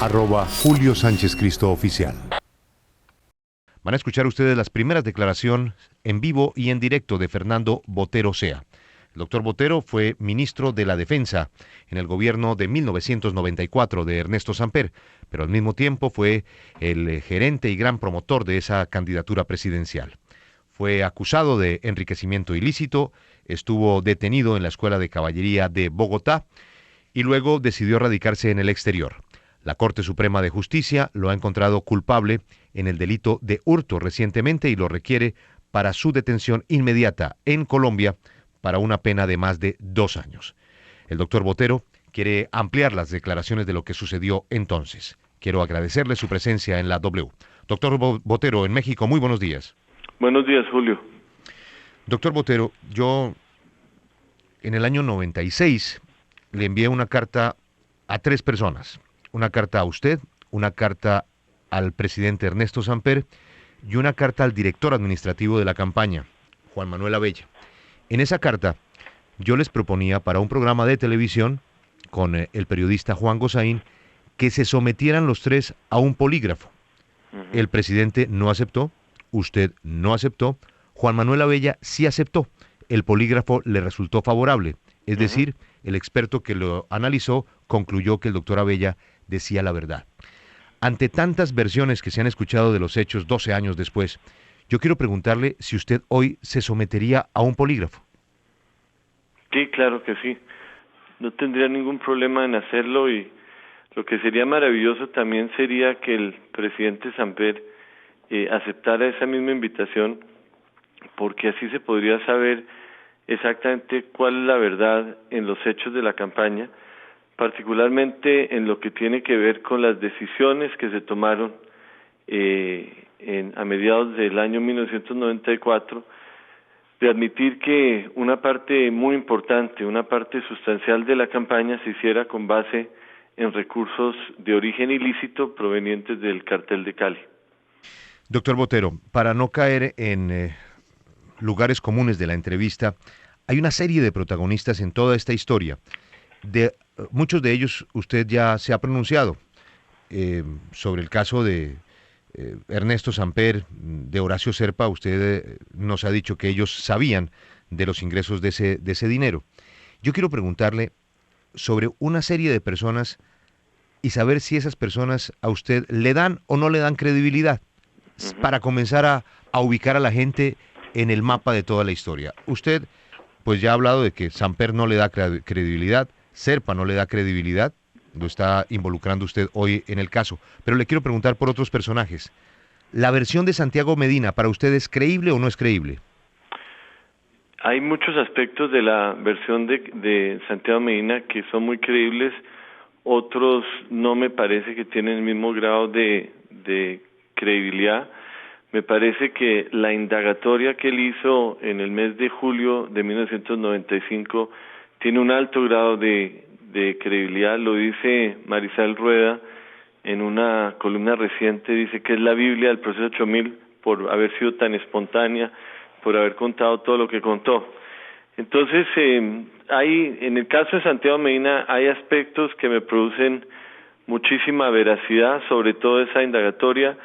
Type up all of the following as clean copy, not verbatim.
@Julio Sánchez Cristo Oficial. Van a escuchar ustedes las primeras declaraciones en vivo y en directo de Fernando Botero Sea. El doctor Botero fue ministro de la Defensa en el gobierno de 1994 de Ernesto Samper, pero al mismo tiempo fue el gerente y gran promotor de esa candidatura presidencial. Fue acusado de enriquecimiento ilícito, estuvo detenido en la Escuela de Caballería de Bogotá y luego decidió radicarse en el exterior. La Corte Suprema de Justicia lo ha encontrado culpable en el delito de hurto recientemente y lo requiere para su detención inmediata en Colombia para una pena de más de 2 años. El doctor Botero quiere ampliar las declaraciones de lo que sucedió entonces. Quiero agradecerle su presencia en la W. Doctor Botero, en México, muy buenos días. Buenos días, Julio. Doctor Botero, yo en el año 96 le envié una carta a 3 personas. Una carta a usted, una carta al presidente Ernesto Samper y una carta al director administrativo de la campaña, Juan Manuel Abella. En esa carta yo les proponía para un programa de televisión con el periodista Juan Gosaín que se sometieran los 3 a un polígrafo. El presidente no aceptó, usted no aceptó, Juan Manuel Abella sí aceptó. El polígrafo le resultó favorable, es decir, el experto que lo analizó concluyó que el doctor Abella decía la verdad. Ante tantas versiones que se han escuchado de los hechos 12 años después, yo quiero preguntarle si usted hoy se sometería a un polígrafo. Sí, claro que sí. No tendría ningún problema en hacerlo y lo que sería maravilloso también sería que el presidente Samper aceptara esa misma invitación, porque así se podría saber exactamente cuál es la verdad en los hechos de la campaña, particularmente en lo que tiene que ver con las decisiones que se tomaron a mediados del año 1994, de admitir que una parte muy importante, una parte sustancial de la campaña se hiciera con base en recursos de origen ilícito provenientes del cartel de Cali. Doctor Botero, para no caer en lugares comunes de la entrevista, hay una serie de protagonistas en toda esta historia. De muchos de ellos usted ya se ha pronunciado sobre el caso de Ernesto Samper, de Horacio Serpa. Usted nos ha dicho que ellos sabían de los ingresos de ese dinero. Yo quiero preguntarle sobre una serie de personas y saber si esas personas a usted le dan o no le dan credibilidad, para comenzar a ubicar a la gente en el mapa de toda la historia. Usted pues ya ha hablado de que Samper no le da credibilidad, Serpa no le da credibilidad, lo está involucrando usted hoy en el caso, pero le quiero preguntar por otros personajes. ¿La versión de Santiago Medina para usted es creíble o no es creíble? Hay muchos aspectos de la versión de Santiago Medina que son muy creíbles, otros no me parece que tienen el mismo grado de credibilidad. Me parece que la indagatoria que él hizo en el mes de julio de 1995 tiene un alto grado de credibilidad. Lo dice Marisol Rueda en una columna reciente, dice que es la Biblia del proceso 8000 por haber sido tan espontánea, por haber contado todo lo que contó. Entonces, en el caso de Santiago Medina hay aspectos que me producen muchísima veracidad, sobre todo esa indagatoria.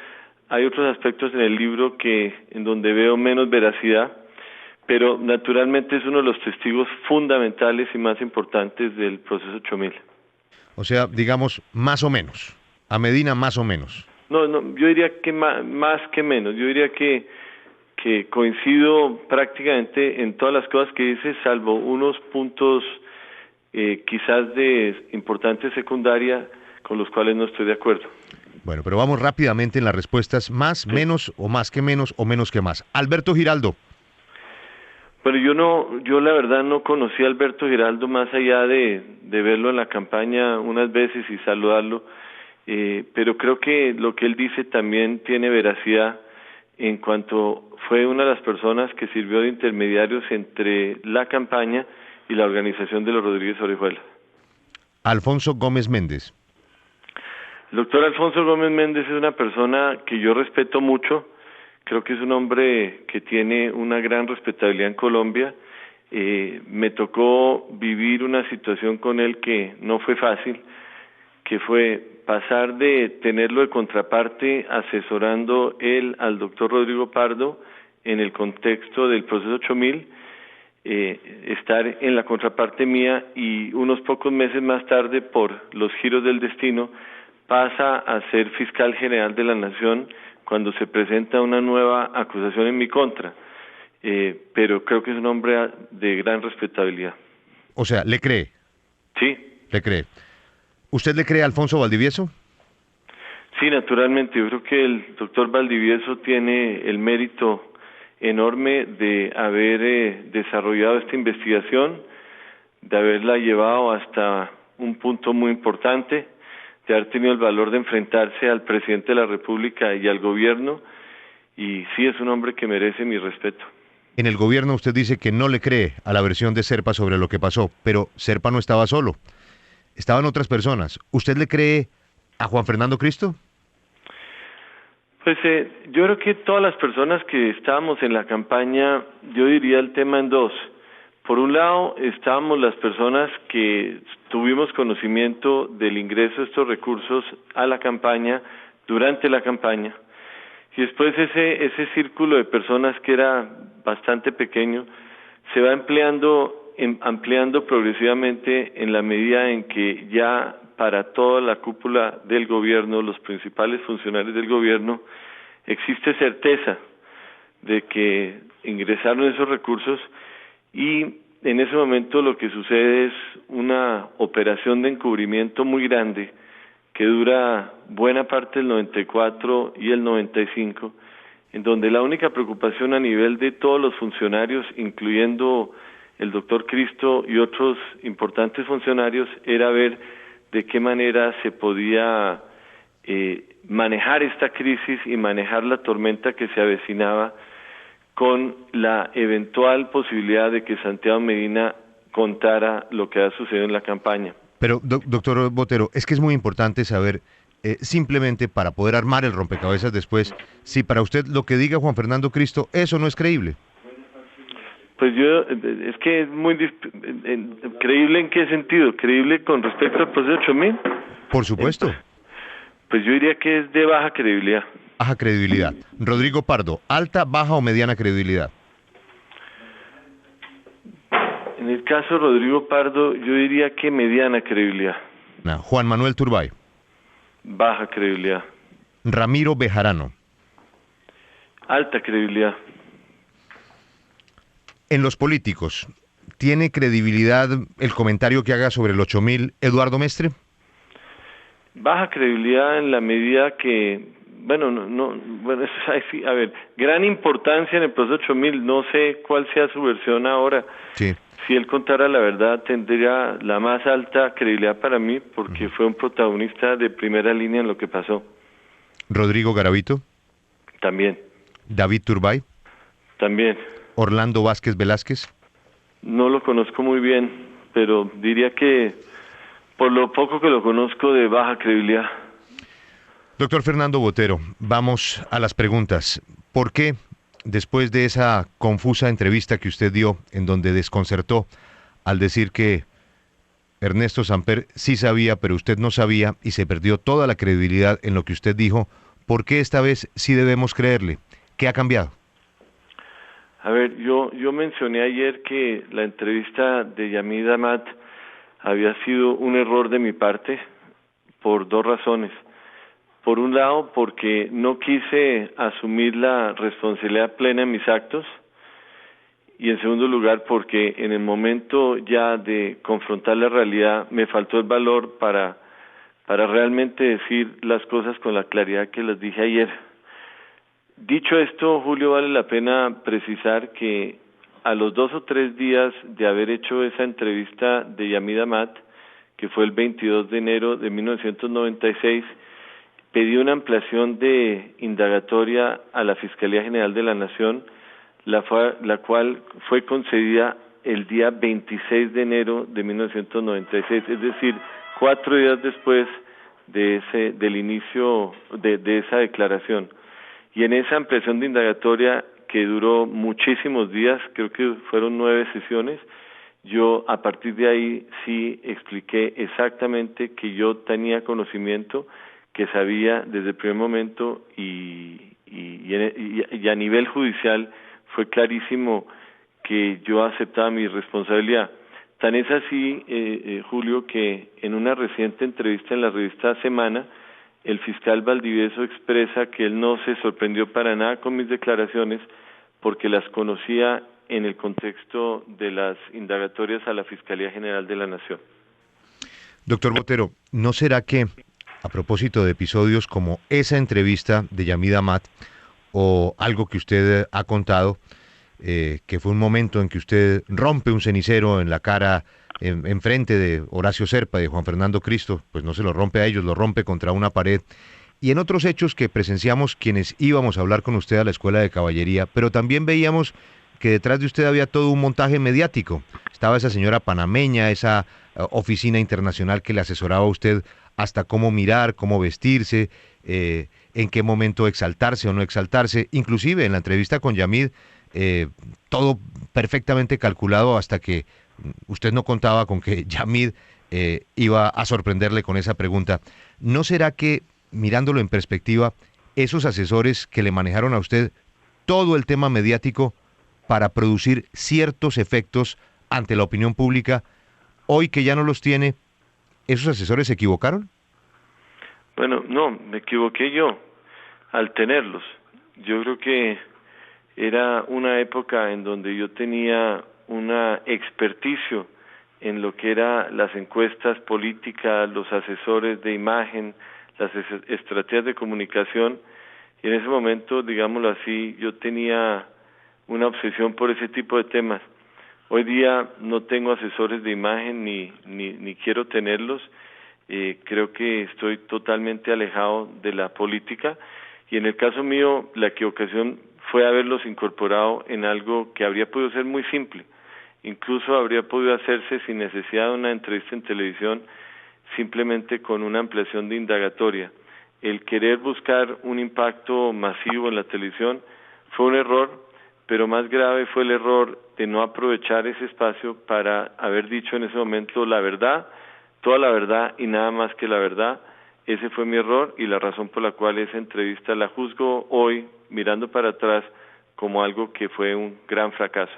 Hay otros aspectos en el libro en donde veo menos veracidad, pero naturalmente es uno de los testigos fundamentales y más importantes del proceso 8000. O sea, digamos, más o menos. A Medina más o menos. No, yo diría que más que menos. Yo diría que coincido prácticamente en todas las cosas que dice, salvo unos puntos quizás de importancia secundaria con los cuales no estoy de acuerdo. Bueno, pero vamos rápidamente en las respuestas. Más, sí, menos, o más que menos, o menos que más. Alberto Giraldo. Bueno, yo la verdad no conocí a Alberto Giraldo más allá de verlo en la campaña unas veces y saludarlo, pero creo que lo que él dice también tiene veracidad en cuanto fue una de las personas que sirvió de intermediarios entre la campaña y la organización de los Rodríguez Orejuela. Alfonso Gómez Méndez. El doctor Alfonso Gómez Méndez es una persona que yo respeto mucho. Creo que es un hombre que tiene una gran respetabilidad en Colombia. Me tocó vivir una situación con él que no fue fácil. que fue pasar de tenerlo de contraparte asesorando él al doctor Rodrigo Pardo en el contexto del proceso 8000, estar en la contraparte mía, y unos pocos meses más tarde, por los giros del destino, pasa a ser fiscal general de la Nación cuando se presenta una nueva acusación en mi contra. Pero creo que es un hombre de gran respetabilidad. O sea, ¿le cree? Sí. ¿Le cree? ¿Usted le cree a Alfonso Valdivieso? Sí, naturalmente. Yo creo que el doctor Valdivieso tiene el mérito enorme de haber desarrollado esta investigación, de haberla llevado hasta un punto muy importante, de haber tenido el valor de enfrentarse al presidente de la República y al gobierno, y sí es un hombre que merece mi respeto. En el gobierno usted dice que no le cree a la versión de Serpa sobre lo que pasó, pero Serpa no estaba solo, estaban otras personas. ¿Usted le cree a Juan Fernando Cristo? Pues yo creo que todas las personas que estábamos en la campaña, yo diría el tema en dos. Por un lado, estábamos las personas que tuvimos conocimiento del ingreso de estos recursos a la campaña, durante la campaña, y después ese círculo de personas, que era bastante pequeño, se va ampliando progresivamente en la medida en que ya para toda la cúpula del gobierno, los principales funcionarios del gobierno, existe certeza de que ingresaron esos recursos, y en ese momento lo que sucede es una operación de encubrimiento muy grande que dura buena parte del 94 y el 95, en donde la única preocupación a nivel de todos los funcionarios, incluyendo el doctor Cristo y otros importantes funcionarios, era ver de qué manera se podía manejar esta crisis y manejar la tormenta que se avecinaba, con la eventual posibilidad de que Santiago Medina contara lo que ha sucedido en la campaña. Pero, doctor Botero, es que es muy importante saber, simplemente para poder armar el rompecabezas después, si para usted lo que diga Juan Fernando Cristo, eso no es creíble. Pues es que es muy creíble. ¿En qué sentido? ¿Creíble con respecto al proceso 8000? Por supuesto. Pues yo diría que es de baja credibilidad. Baja credibilidad. Rodrigo Pardo, ¿alta, baja o mediana credibilidad? En el caso de Rodrigo Pardo, yo diría que mediana credibilidad. Juan Manuel Turbay. Baja credibilidad. Ramiro Bejarano. Alta credibilidad. En los políticos, ¿tiene credibilidad el comentario que haga sobre el 8000 Eduardo Mestre? Baja credibilidad en la medida que, a ver, gran importancia en el proceso 8000, no sé cuál sea su versión ahora. Sí. Si él contara la verdad, tendría la más alta credibilidad para mí, porque fue un protagonista de primera línea en lo que pasó. Rodrigo Garavito. También. David Turbay. También. Orlando Vázquez Velázquez. No lo conozco muy bien, pero diría que por lo poco que lo conozco, de baja credibilidad. Doctor Fernando Botero, vamos a las preguntas. ¿Por qué, después de esa confusa entrevista que usted dio, en donde desconcertó al decir que Ernesto Samper sí sabía, pero usted no sabía, y se perdió toda la credibilidad en lo que usted dijo, ¿por qué esta vez sí debemos creerle? ¿Qué ha cambiado? A ver, yo mencioné ayer que la entrevista de Yamid Amat había sido un error de mi parte por dos razones. Por un lado, porque no quise asumir la responsabilidad plena en mis actos, y en segundo lugar, porque en el momento ya de confrontar la realidad me faltó el valor para realmente decir las cosas con la claridad que las dije ayer. Dicho esto, Julio, vale la pena precisar que a los 2 o 3 días de haber hecho esa entrevista de Yamid Amat, que fue el 22 de enero de 1996, pedí una ampliación de indagatoria a la Fiscalía General de la Nación, la cual fue concedida el día 26 de enero de 1996, es decir, 4 días después del inicio de esa declaración. Y en esa ampliación de indagatoria, que duró muchísimos días, creo que fueron 9 sesiones, Yo a partir de ahí sí expliqué exactamente que yo tenía conocimiento, que sabía desde el primer momento y a nivel judicial fue clarísimo que yo aceptaba mi responsabilidad. Tan es así, Julio, que en una reciente entrevista en la revista Semana, el fiscal Valdivieso expresa que él no se sorprendió para nada con mis declaraciones porque las conocía en el contexto de las indagatorias a la Fiscalía General de la Nación. Doctor Botero, ¿no será que, a propósito de episodios como esa entrevista de Yamid Amat o algo que usted ha contado, que fue un momento en que usted rompe un cenicero en la cara, en frente de Horacio Serpa y de Juan Fernando Cristo, pues no se lo rompe a ellos, lo rompe contra una pared, y en otros hechos que presenciamos quienes íbamos a hablar con usted a la Escuela de Caballería, pero también veíamos que detrás de usted había todo un montaje mediático? Estaba esa señora panameña, esa oficina internacional que le asesoraba a usted hasta cómo mirar, cómo vestirse, en qué momento exaltarse o no exaltarse, inclusive en la entrevista con Yamid, todo perfectamente calculado hasta que usted no contaba con que Yamid iba a sorprenderle con esa pregunta. ¿No será que, mirándolo en perspectiva, esos asesores que le manejaron a usted todo el tema mediático para producir ciertos efectos ante la opinión pública, hoy que ya no los tiene, esos asesores se equivocaron? Bueno, no, me equivoqué yo al tenerlos. Yo creo que era una época en donde yo tenía una experticio en lo que eran las encuestas políticas, los asesores de imagen, las estrategias de comunicación, y en ese momento, digámoslo así, yo tenía una obsesión por ese tipo de temas. Hoy día no tengo asesores de imagen ni quiero tenerlos. Creo que estoy totalmente alejado de la política y en el caso mío la equivocación fue haberlos incorporado en algo que habría podido ser muy simple. Incluso habría podido hacerse sin necesidad de una entrevista en televisión, simplemente con una ampliación de indagatoria. El querer buscar un impacto masivo en la televisión fue un error, pero más grave fue el error de no aprovechar ese espacio para haber dicho en ese momento la verdad, toda la verdad y nada más que la verdad. Ese fue mi error y la razón por la cual esa entrevista la juzgo hoy, mirando para atrás, como algo que fue un gran fracaso.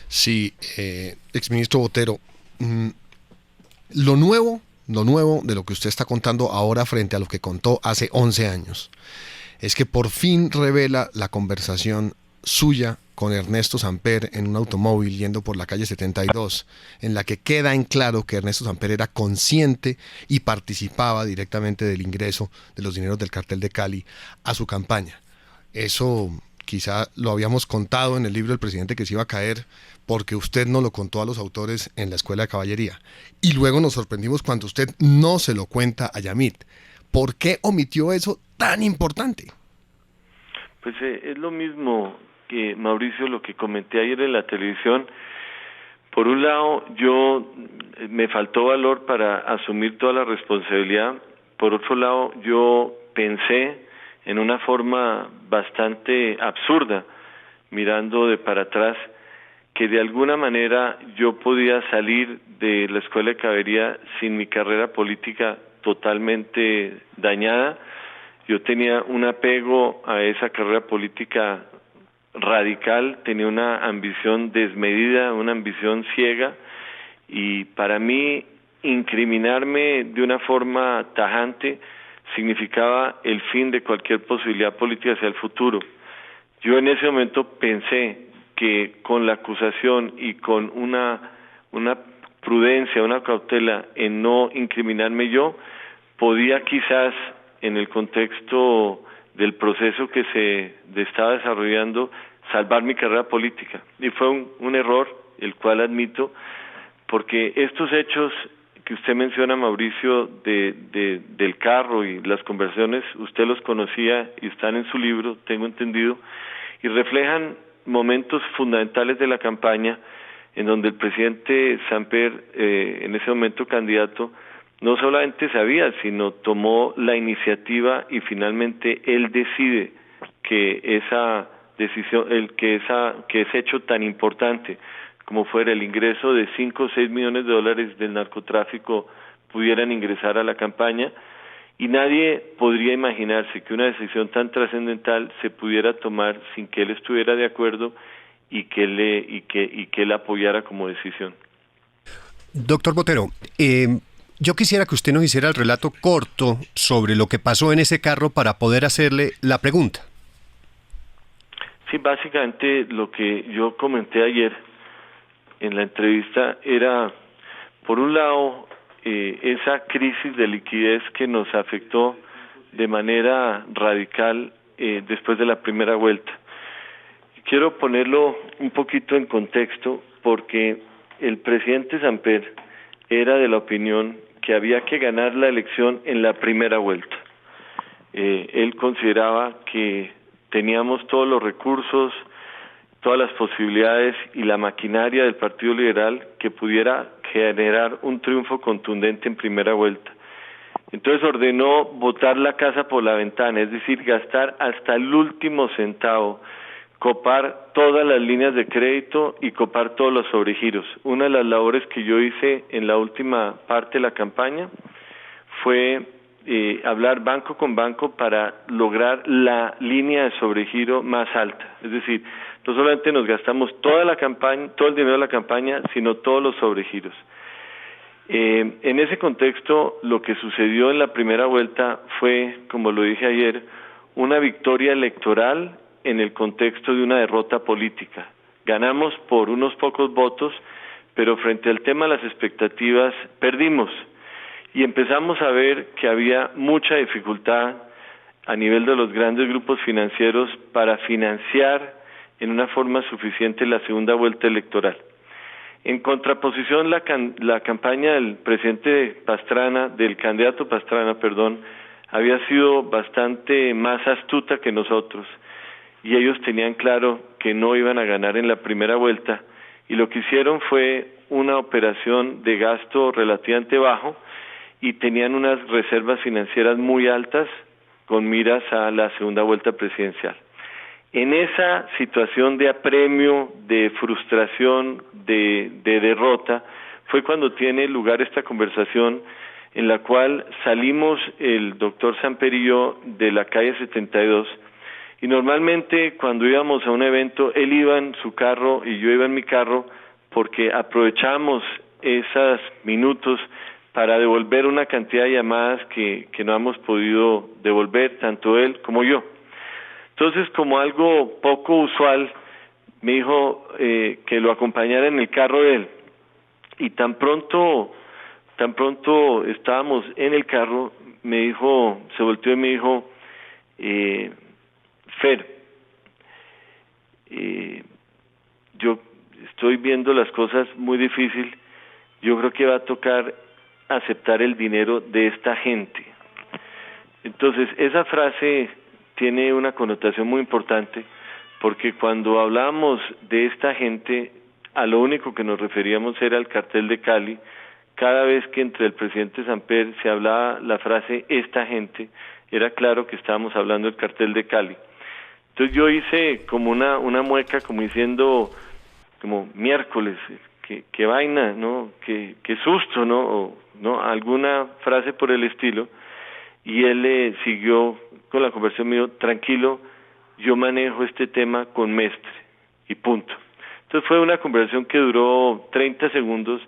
Sí, exministro Botero, lo nuevo de lo que usted está contando ahora frente a lo que contó hace 11 años, es que por fin revela la conversación suya con Ernesto Samper en un automóvil yendo por la calle 72, en la que queda en claro que Ernesto Samper era consciente y participaba directamente del ingreso de los dineros del cartel de Cali a su campaña. Eso quizá lo habíamos contado en el libro del presidente que se iba a caer, porque usted no lo contó a los autores en la Escuela de Caballería. Y luego nos sorprendimos cuando usted no se lo cuenta a Yamid. ¿Por qué omitió eso tan importante? Pues es lo mismo que Mauricio, lo que comenté ayer en la televisión. Por un lado, me faltó valor para asumir toda la responsabilidad. Por otro lado, yo pensé en una forma bastante absurda, mirando de para atrás, que de alguna manera yo podía salir de la Escuela de Caballería sin mi carrera política totalmente dañada. Yo tenía un apego a esa carrera política radical, tenía una ambición desmedida, una ambición ciega, y para mí incriminarme de una forma tajante significaba el fin de cualquier posibilidad política hacia el futuro. Yo en ese momento pensé que con la acusación y con una prudencia, una cautela en no incriminarme yo, podía quizás en el contexto del proceso que se estaba desarrollando salvar mi carrera política. Y fue un error, el cual admito, porque estos hechos que usted menciona, Mauricio, del carro y las conversaciones, usted los conocía y están en su libro, tengo entendido, y reflejan momentos fundamentales de la campaña en donde el presidente Samper, en ese momento candidato, no solamente sabía, sino tomó la iniciativa y finalmente él decide que esa decisión, que ese hecho tan importante como fuera el ingreso de 5 o 6 millones de dólares del narcotráfico pudieran ingresar a la campaña, y nadie podría imaginarse que una decisión tan trascendental se pudiera tomar sin que él estuviera de acuerdo y que él apoyara como decisión. Doctor Botero, yo quisiera que usted nos hiciera el relato corto sobre lo que pasó en ese carro para poder hacerle la pregunta. Sí, básicamente lo que yo comenté ayer en la entrevista era, por un lado, esa crisis de liquidez que nos afectó de manera radical después de la primera vuelta. Quiero ponerlo un poquito en contexto porque el presidente Samper era de la opinión que había que ganar la elección en la primera vuelta. Él consideraba que teníamos todos los recursos, todas las posibilidades y la maquinaria del Partido Liberal que pudiera generar un triunfo contundente en primera vuelta. Entonces ordenó botar la casa por la ventana, es decir, gastar hasta el último centavo, copar todas las líneas de crédito y copar todos los sobregiros. Una de las labores que yo hice en la última parte de la campaña fue hablar banco con banco para lograr la línea de sobregiro más alta. Es decir, no solamente nos gastamos toda la campaña, todo el dinero de la campaña, sino todos los sobregiros. En ese contexto, lo que sucedió en la primera vuelta fue, como lo dije ayer, una victoria electoral en el contexto de una derrota política. Ganamos por unos pocos votos, pero frente al tema de las expectativas perdimos. Y empezamos a ver que había mucha dificultad a nivel de los grandes grupos financieros para financiar en una forma suficiente la segunda vuelta electoral. En contraposición, la campaña del candidato Pastrana, había sido bastante más astuta que nosotros, y ellos tenían claro que no iban a ganar en la primera vuelta, y lo que hicieron fue una operación de gasto relativamente bajo, y tenían unas reservas financieras muy altas con miras a la segunda vuelta presidencial. En esa situación de apremio, de frustración, de derrota, fue cuando tiene lugar esta conversación en la cual salimos el doctor Samper y yo de la calle 72, y normalmente cuando íbamos a un evento, él iba en su carro y yo iba en mi carro, porque aprovechamos esos minutos para devolver una cantidad de llamadas que no hemos podido devolver, tanto él como yo. Entonces, como algo poco usual, me dijo que lo acompañara en el carro de él. Y tan pronto estábamos en el carro, se volteó y me dijo, Fer, yo estoy viendo las cosas muy difícil, yo creo que va a tocar aceptar el dinero de esta gente. Entonces, esa frase tiene una connotación muy importante, porque cuando hablábamos de esta gente, a lo único que nos referíamos era al cartel de Cali. Cada vez que entre el presidente Samper se hablaba la frase esta gente, era claro que estábamos hablando del cartel de Cali. Entonces yo hice como una mueca, como diciendo, como miércoles, qué vaina, ¿no? Qué susto, ¿no? O, ¿no? Alguna frase por el estilo, y él siguió con la conversación, me dijo, tranquilo, yo manejo este tema con Mestre, y punto. Entonces fue una conversación que duró 30 segundos,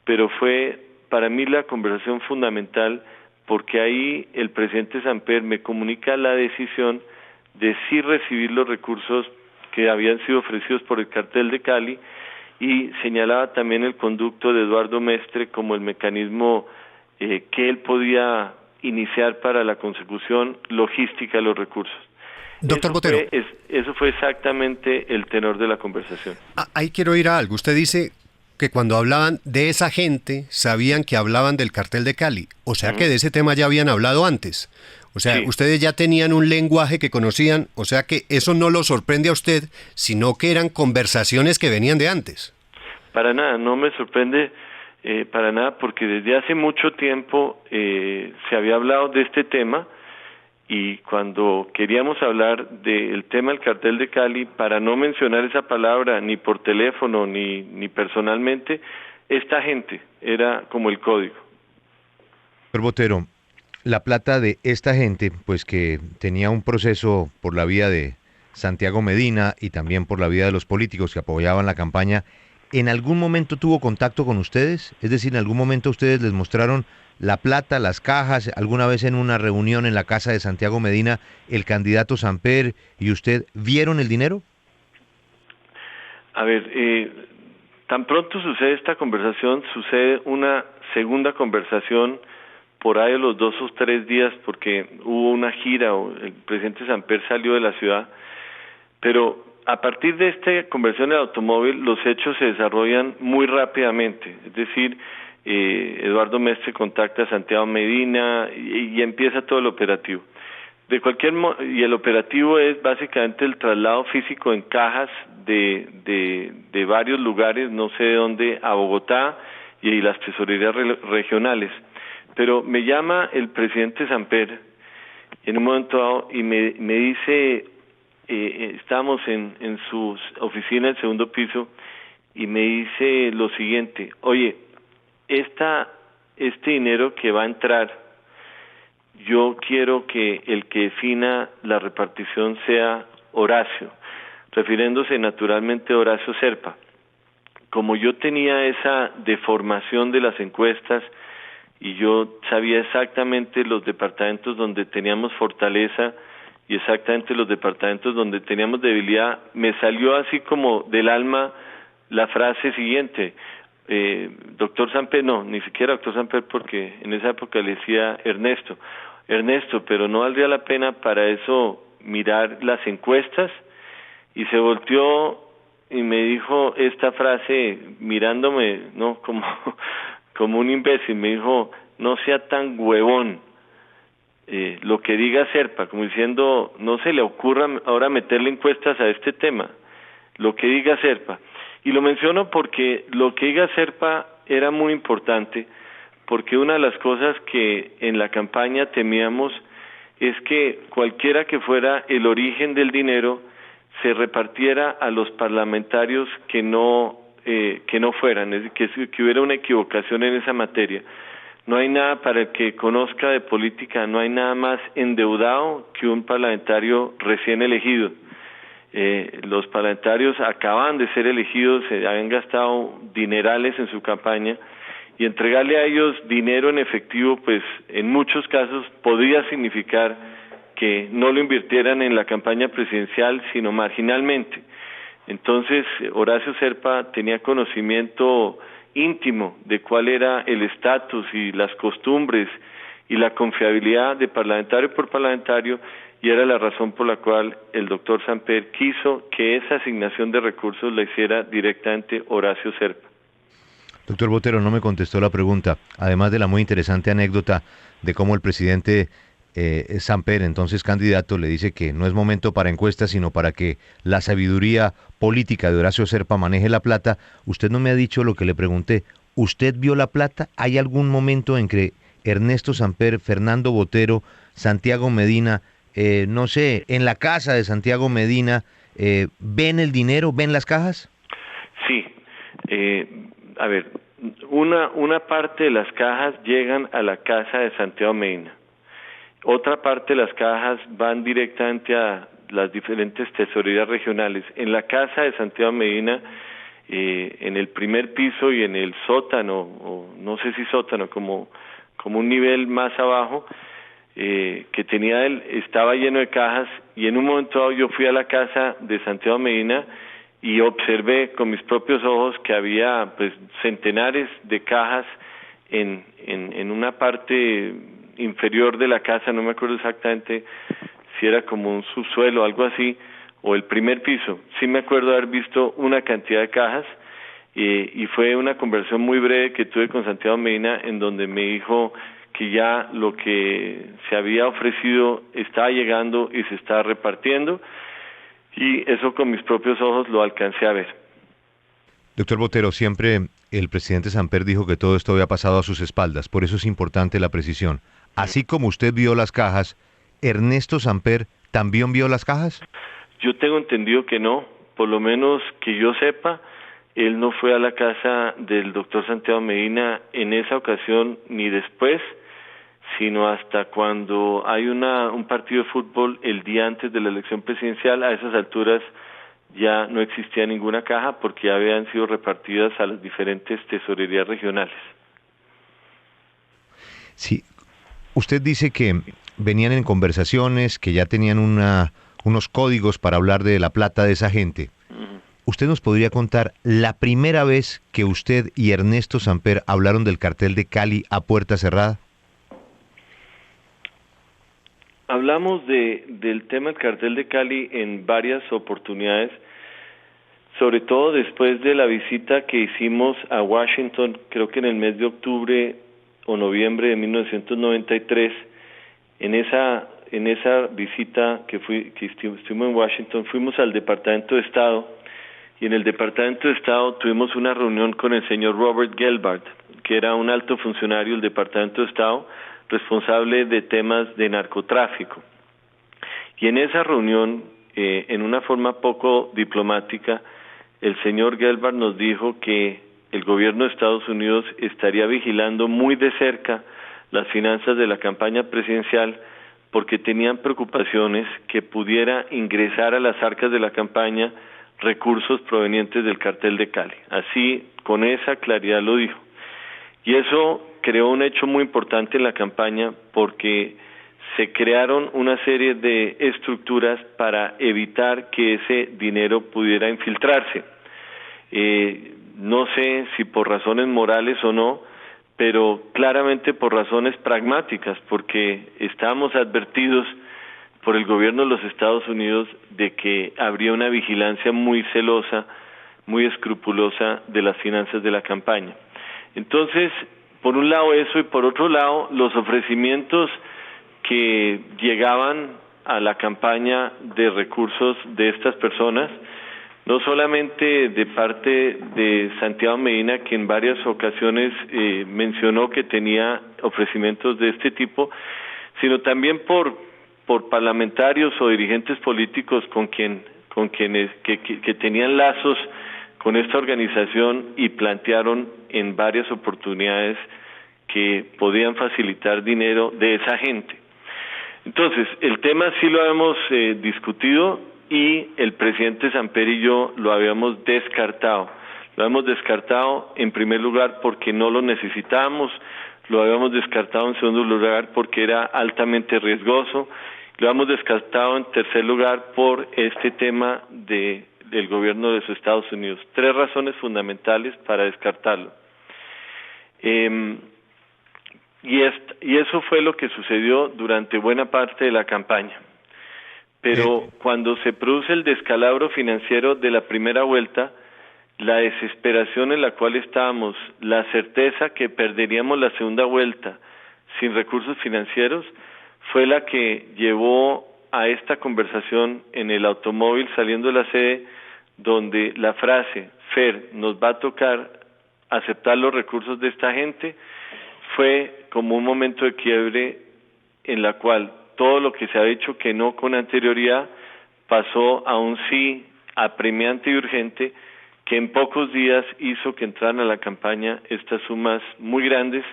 pero fue para mí la conversación fundamental, porque ahí el presidente Samper me comunica la decisión de sí recibir los recursos que habían sido ofrecidos por el cartel de Cali, y señalaba también el conducto de Eduardo Mestre como el mecanismo que él podía iniciar para la consecución logística de los recursos. Doctor Botero. Eso fue exactamente el tenor de la conversación. Ahí quiero ir a algo. Usted dice que cuando hablaban de esa gente, sabían que hablaban del cartel de Cali. O sea que de ese tema ya habían hablado antes. O sea, sí. Ustedes ya tenían un lenguaje que conocían, o sea que eso no lo sorprende a usted, sino que eran conversaciones que venían de antes. Para nada, no me sorprende para nada, porque desde hace mucho tiempo se había hablado de este tema, y cuando queríamos hablar del tema del cartel de Cali, para no mencionar esa palabra ni por teléfono ni personalmente, esta gente era como el código. Doctor Botero, la plata de esta gente, pues que tenía un proceso por la vía de Santiago Medina y también por la vía de los políticos que apoyaban la campaña, ¿en algún momento tuvo contacto con ustedes? Es decir, ¿en algún momento ustedes les mostraron la plata, las cajas? ¿Alguna vez en una reunión en la casa de Santiago Medina, el candidato Samper y usted vieron el dinero? A ver, tan pronto sucede esta conversación, sucede una segunda conversación por ahí de los 2 o 3 días, porque hubo una gira, el presidente Samper salió de la ciudad, pero a partir de esta conversión del automóvil, los hechos se desarrollan muy rápidamente, es decir, Eduardo Mestre contacta a Santiago Medina y empieza todo el operativo. Y el operativo es básicamente el traslado físico en cajas de varios lugares, no sé de dónde, a Bogotá y las tesorerías regionales. Pero me llama el presidente Samper en un momento dado y me dice, estábamos en su oficina, el segundo piso, y me dice lo siguiente: oye, este dinero que va a entrar, yo quiero que el que defina la repartición sea Horacio, refiriéndose naturalmente a Horacio Serpa. Como yo tenía esa deformación de las encuestas y yo sabía exactamente los departamentos donde teníamos fortaleza y exactamente los departamentos donde teníamos debilidad, me salió así como del alma la frase siguiente: doctor Samper, no, ni siquiera doctor Samper, porque en esa época le decía Ernesto, pero no valdría la pena para eso mirar las encuestas. Y se volteó y me dijo esta frase mirándome, no, como un imbécil, me dijo: no sea tan huevón, lo que diga Serpa, como diciendo, no se le ocurra ahora meterle encuestas a este tema, lo que diga Serpa. Y lo menciono porque lo que diga Serpa era muy importante, porque una de las cosas que en la campaña temíamos es que cualquiera que fuera el origen del dinero se repartiera a los parlamentarios que no fueran, es decir, que hubiera una equivocación en esa materia. No hay nada, para el que conozca de política, no hay nada más endeudado que un parlamentario recién elegido. Los parlamentarios acaban de ser elegidos, habían gastado dinerales en su campaña, y entregarle a ellos dinero en efectivo, pues en muchos casos podría significar que no lo invirtieran en la campaña presidencial, sino marginalmente. Entonces, Horacio Serpa tenía conocimiento íntimo de cuál era el estatus y las costumbres y la confiabilidad de parlamentario por parlamentario, y era la razón por la cual el doctor Samper quiso que esa asignación de recursos la hiciera directamente Horacio Serpa. Doctor Botero, no me contestó la pregunta, además de la muy interesante anécdota de cómo el presidente Samper, entonces candidato, le dice que no es momento para encuestas, sino para que la sabiduría política de Horacio Serpa maneje la plata. Usted no me ha dicho lo que le pregunté. ¿Usted vio la plata? ¿Hay algún momento en que Ernesto Samper, Fernando Botero, Santiago Medina, no sé, en la casa de Santiago Medina, ven el dinero, ven las cajas? Sí. A ver, una parte de las cajas llegan a la casa de Santiago Medina. Otra parte de las cajas van directamente a las diferentes tesorerías regionales. En la casa de Santiago Medina, en el primer piso y en el sótano, o no sé si sótano, como un nivel más abajo, que tenía él, estaba lleno de cajas, y en un momento dado yo fui a la casa de Santiago Medina y observé con mis propios ojos que había pues centenares de cajas en una parte inferior de la casa, no me acuerdo exactamente si era como un subsuelo o algo así, o el primer piso. Sí me acuerdo haber visto una cantidad de cajas, y fue una conversación muy breve que tuve con Santiago Medina, en donde me dijo que ya lo que se había ofrecido estaba llegando y se estaba repartiendo, y eso con mis propios ojos lo alcancé a ver. Doctor Botero, siempre el presidente Samper dijo que todo esto había pasado a sus espaldas, por eso es importante la precisión. Así como usted vio las cajas, Ernesto Samper también vio las cajas? Yo tengo entendido que no, por lo menos que yo sepa, él no fue a la casa del doctor Santiago Medina en esa ocasión ni después, sino hasta cuando hay un partido de fútbol el día antes de la elección presidencial. A esas alturas ya no existía ninguna caja porque ya habían sido repartidas a las diferentes tesorerías regionales. Sí, usted dice que venían en conversaciones, que ya tenían unos códigos para hablar de la plata de esa gente. ¿Usted nos podría contar la primera vez que usted y Ernesto Samper hablaron del cartel de Cali a puerta cerrada? Hablamos del tema del cartel de Cali en varias oportunidades, sobre todo después de la visita que hicimos a Washington, creo que en el mes de octubre o noviembre de 1993. En esa visita que estuvimos en Washington, fuimos al Departamento de Estado, y en el Departamento de Estado tuvimos una reunión con el señor Robert Gelbart, que era un alto funcionario del Departamento de Estado, responsable de temas de narcotráfico. Y en esa reunión, en una forma poco diplomática, el señor Gelbart nos dijo que el gobierno de Estados Unidos estaría vigilando muy de cerca las finanzas de la campaña presidencial porque tenían preocupaciones que pudiera ingresar a las arcas de la campaña recursos provenientes del cartel de Cali. Así, con esa claridad lo dijo. Y eso creó un hecho muy importante en la campaña porque se crearon una serie de estructuras para evitar que ese dinero pudiera infiltrarse. No sé si por razones morales o no, pero claramente por razones pragmáticas, porque estábamos advertidos por el gobierno de los Estados Unidos de que habría una vigilancia muy celosa, muy escrupulosa de las finanzas de la campaña. Entonces, por un lado eso, y por otro lado, los ofrecimientos que llegaban a la campaña de recursos de estas personas, no solamente de parte de Santiago Medina, que en varias ocasiones mencionó que tenía ofrecimientos de este tipo, sino también por parlamentarios o dirigentes políticos que tenían lazos con esta organización y plantearon en varias oportunidades que podían facilitar dinero de esa gente. Entonces, el tema sí lo hemos discutido y el presidente Samper y yo lo habíamos descartado. Lo hemos descartado en primer lugar porque no lo necesitábamos, lo habíamos descartado en segundo lugar porque era altamente riesgoso, lo habíamos descartado en tercer lugar por este tema del gobierno de los Estados Unidos. 3 razones fundamentales para descartarlo. Y eso fue lo que sucedió durante buena parte de la campaña. Pero cuando se produce el descalabro financiero de la primera vuelta, la desesperación en la cual estábamos, la certeza que perderíamos la segunda vuelta sin recursos financieros, fue la que llevó a esta conversación en el automóvil saliendo de la sede, donde la frase, Fer, nos va a tocar aceptar los recursos de esta gente, fue como un momento de quiebre en la cual todo lo que se ha dicho que no con anterioridad pasó a un sí apremiante y urgente que en pocos días hizo que entraran a la campaña estas sumas muy grandes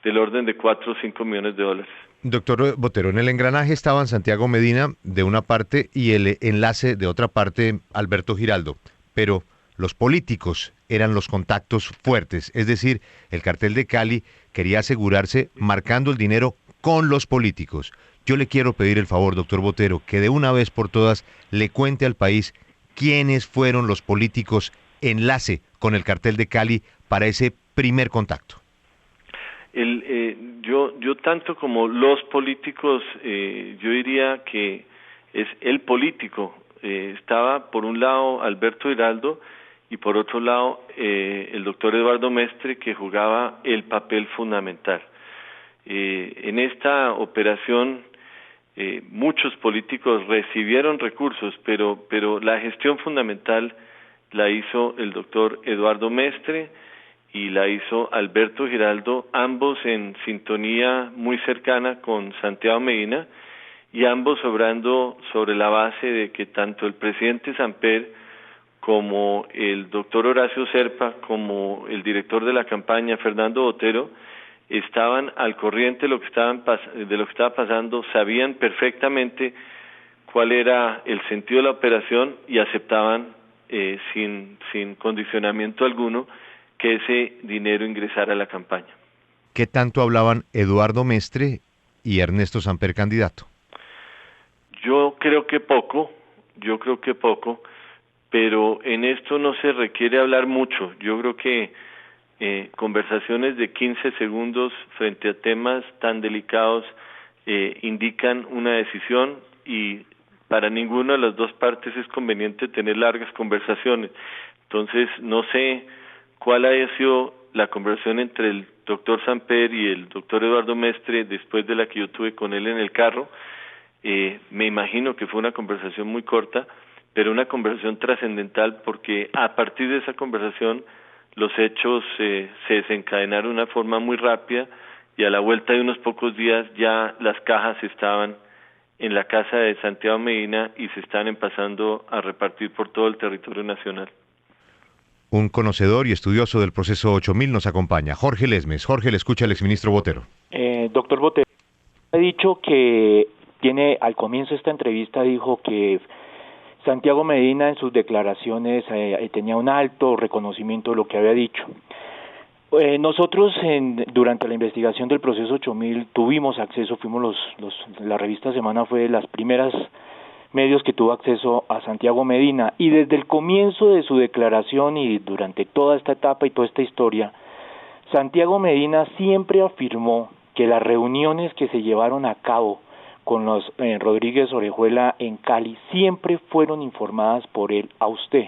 del orden de 4 o 5 millones de dólares. Doctor Botero, en el engranaje estaban Santiago Medina de una parte y el enlace de otra parte, Alberto Giraldo, pero los políticos eran los contactos fuertes, es decir, el cartel de Cali quería asegurarse marcando el dinero con los políticos. Yo le quiero pedir el favor, doctor Botero, que de una vez por todas le cuente al país quiénes fueron los políticos enlace con el cartel de Cali para ese primer contacto. Yo tanto como los políticos, yo diría que es el político. Estaba por un lado Alberto Giraldo y por otro lado el doctor Eduardo Mestre, que jugaba el papel fundamental. En esta operación muchos políticos recibieron recursos, pero la gestión fundamental la hizo el doctor Eduardo Mestre y la hizo Alberto Giraldo, ambos en sintonía muy cercana con Santiago Medina, y ambos obrando sobre la base de que tanto el presidente Samper como el doctor Horacio Serpa, como el director de la campaña, Fernando Botero, estaban al corriente de lo que estaba pasando, sabían perfectamente cuál era el sentido de la operación y aceptaban sin condicionamiento alguno que ese dinero ingresara a la campaña. ¿Qué tanto hablaban Eduardo Mestre y Ernesto Samper candidato? Yo creo que poco, pero en esto no se requiere hablar mucho. Yo creo que conversaciones de 15 segundos frente a temas tan delicados indican una decisión, y para ninguna de las dos partes es conveniente tener largas conversaciones. Entonces, no sé cuál haya sido la conversación entre el doctor Samper y el doctor Eduardo Mestre después de la que yo tuve con él en el carro. Me imagino que fue una conversación muy corta, pero una conversación trascendental, porque a partir de esa conversación los hechos se desencadenaron de una forma muy rápida, y a la vuelta de unos pocos días ya las cajas estaban en la casa de Santiago Medina y se están empezando a repartir por todo el territorio nacional. Un conocedor y estudioso del proceso 8000 nos acompaña, Jorge Lesmes. Jorge, le escucha al exministro Botero. Doctor Botero, ha dicho que al comienzo de esta entrevista dijo que Santiago Medina en sus declaraciones tenía un alto reconocimiento de lo que había dicho. Nosotros durante la investigación del proceso 8000 tuvimos acceso, la revista Semana fue de las primeras medios que tuvo acceso a Santiago Medina, y desde el comienzo de su declaración y durante toda esta etapa y toda esta historia, Santiago Medina siempre afirmó que las reuniones que se llevaron a cabo con los Rodríguez Orejuela en Cali siempre fueron informadas por él a usted.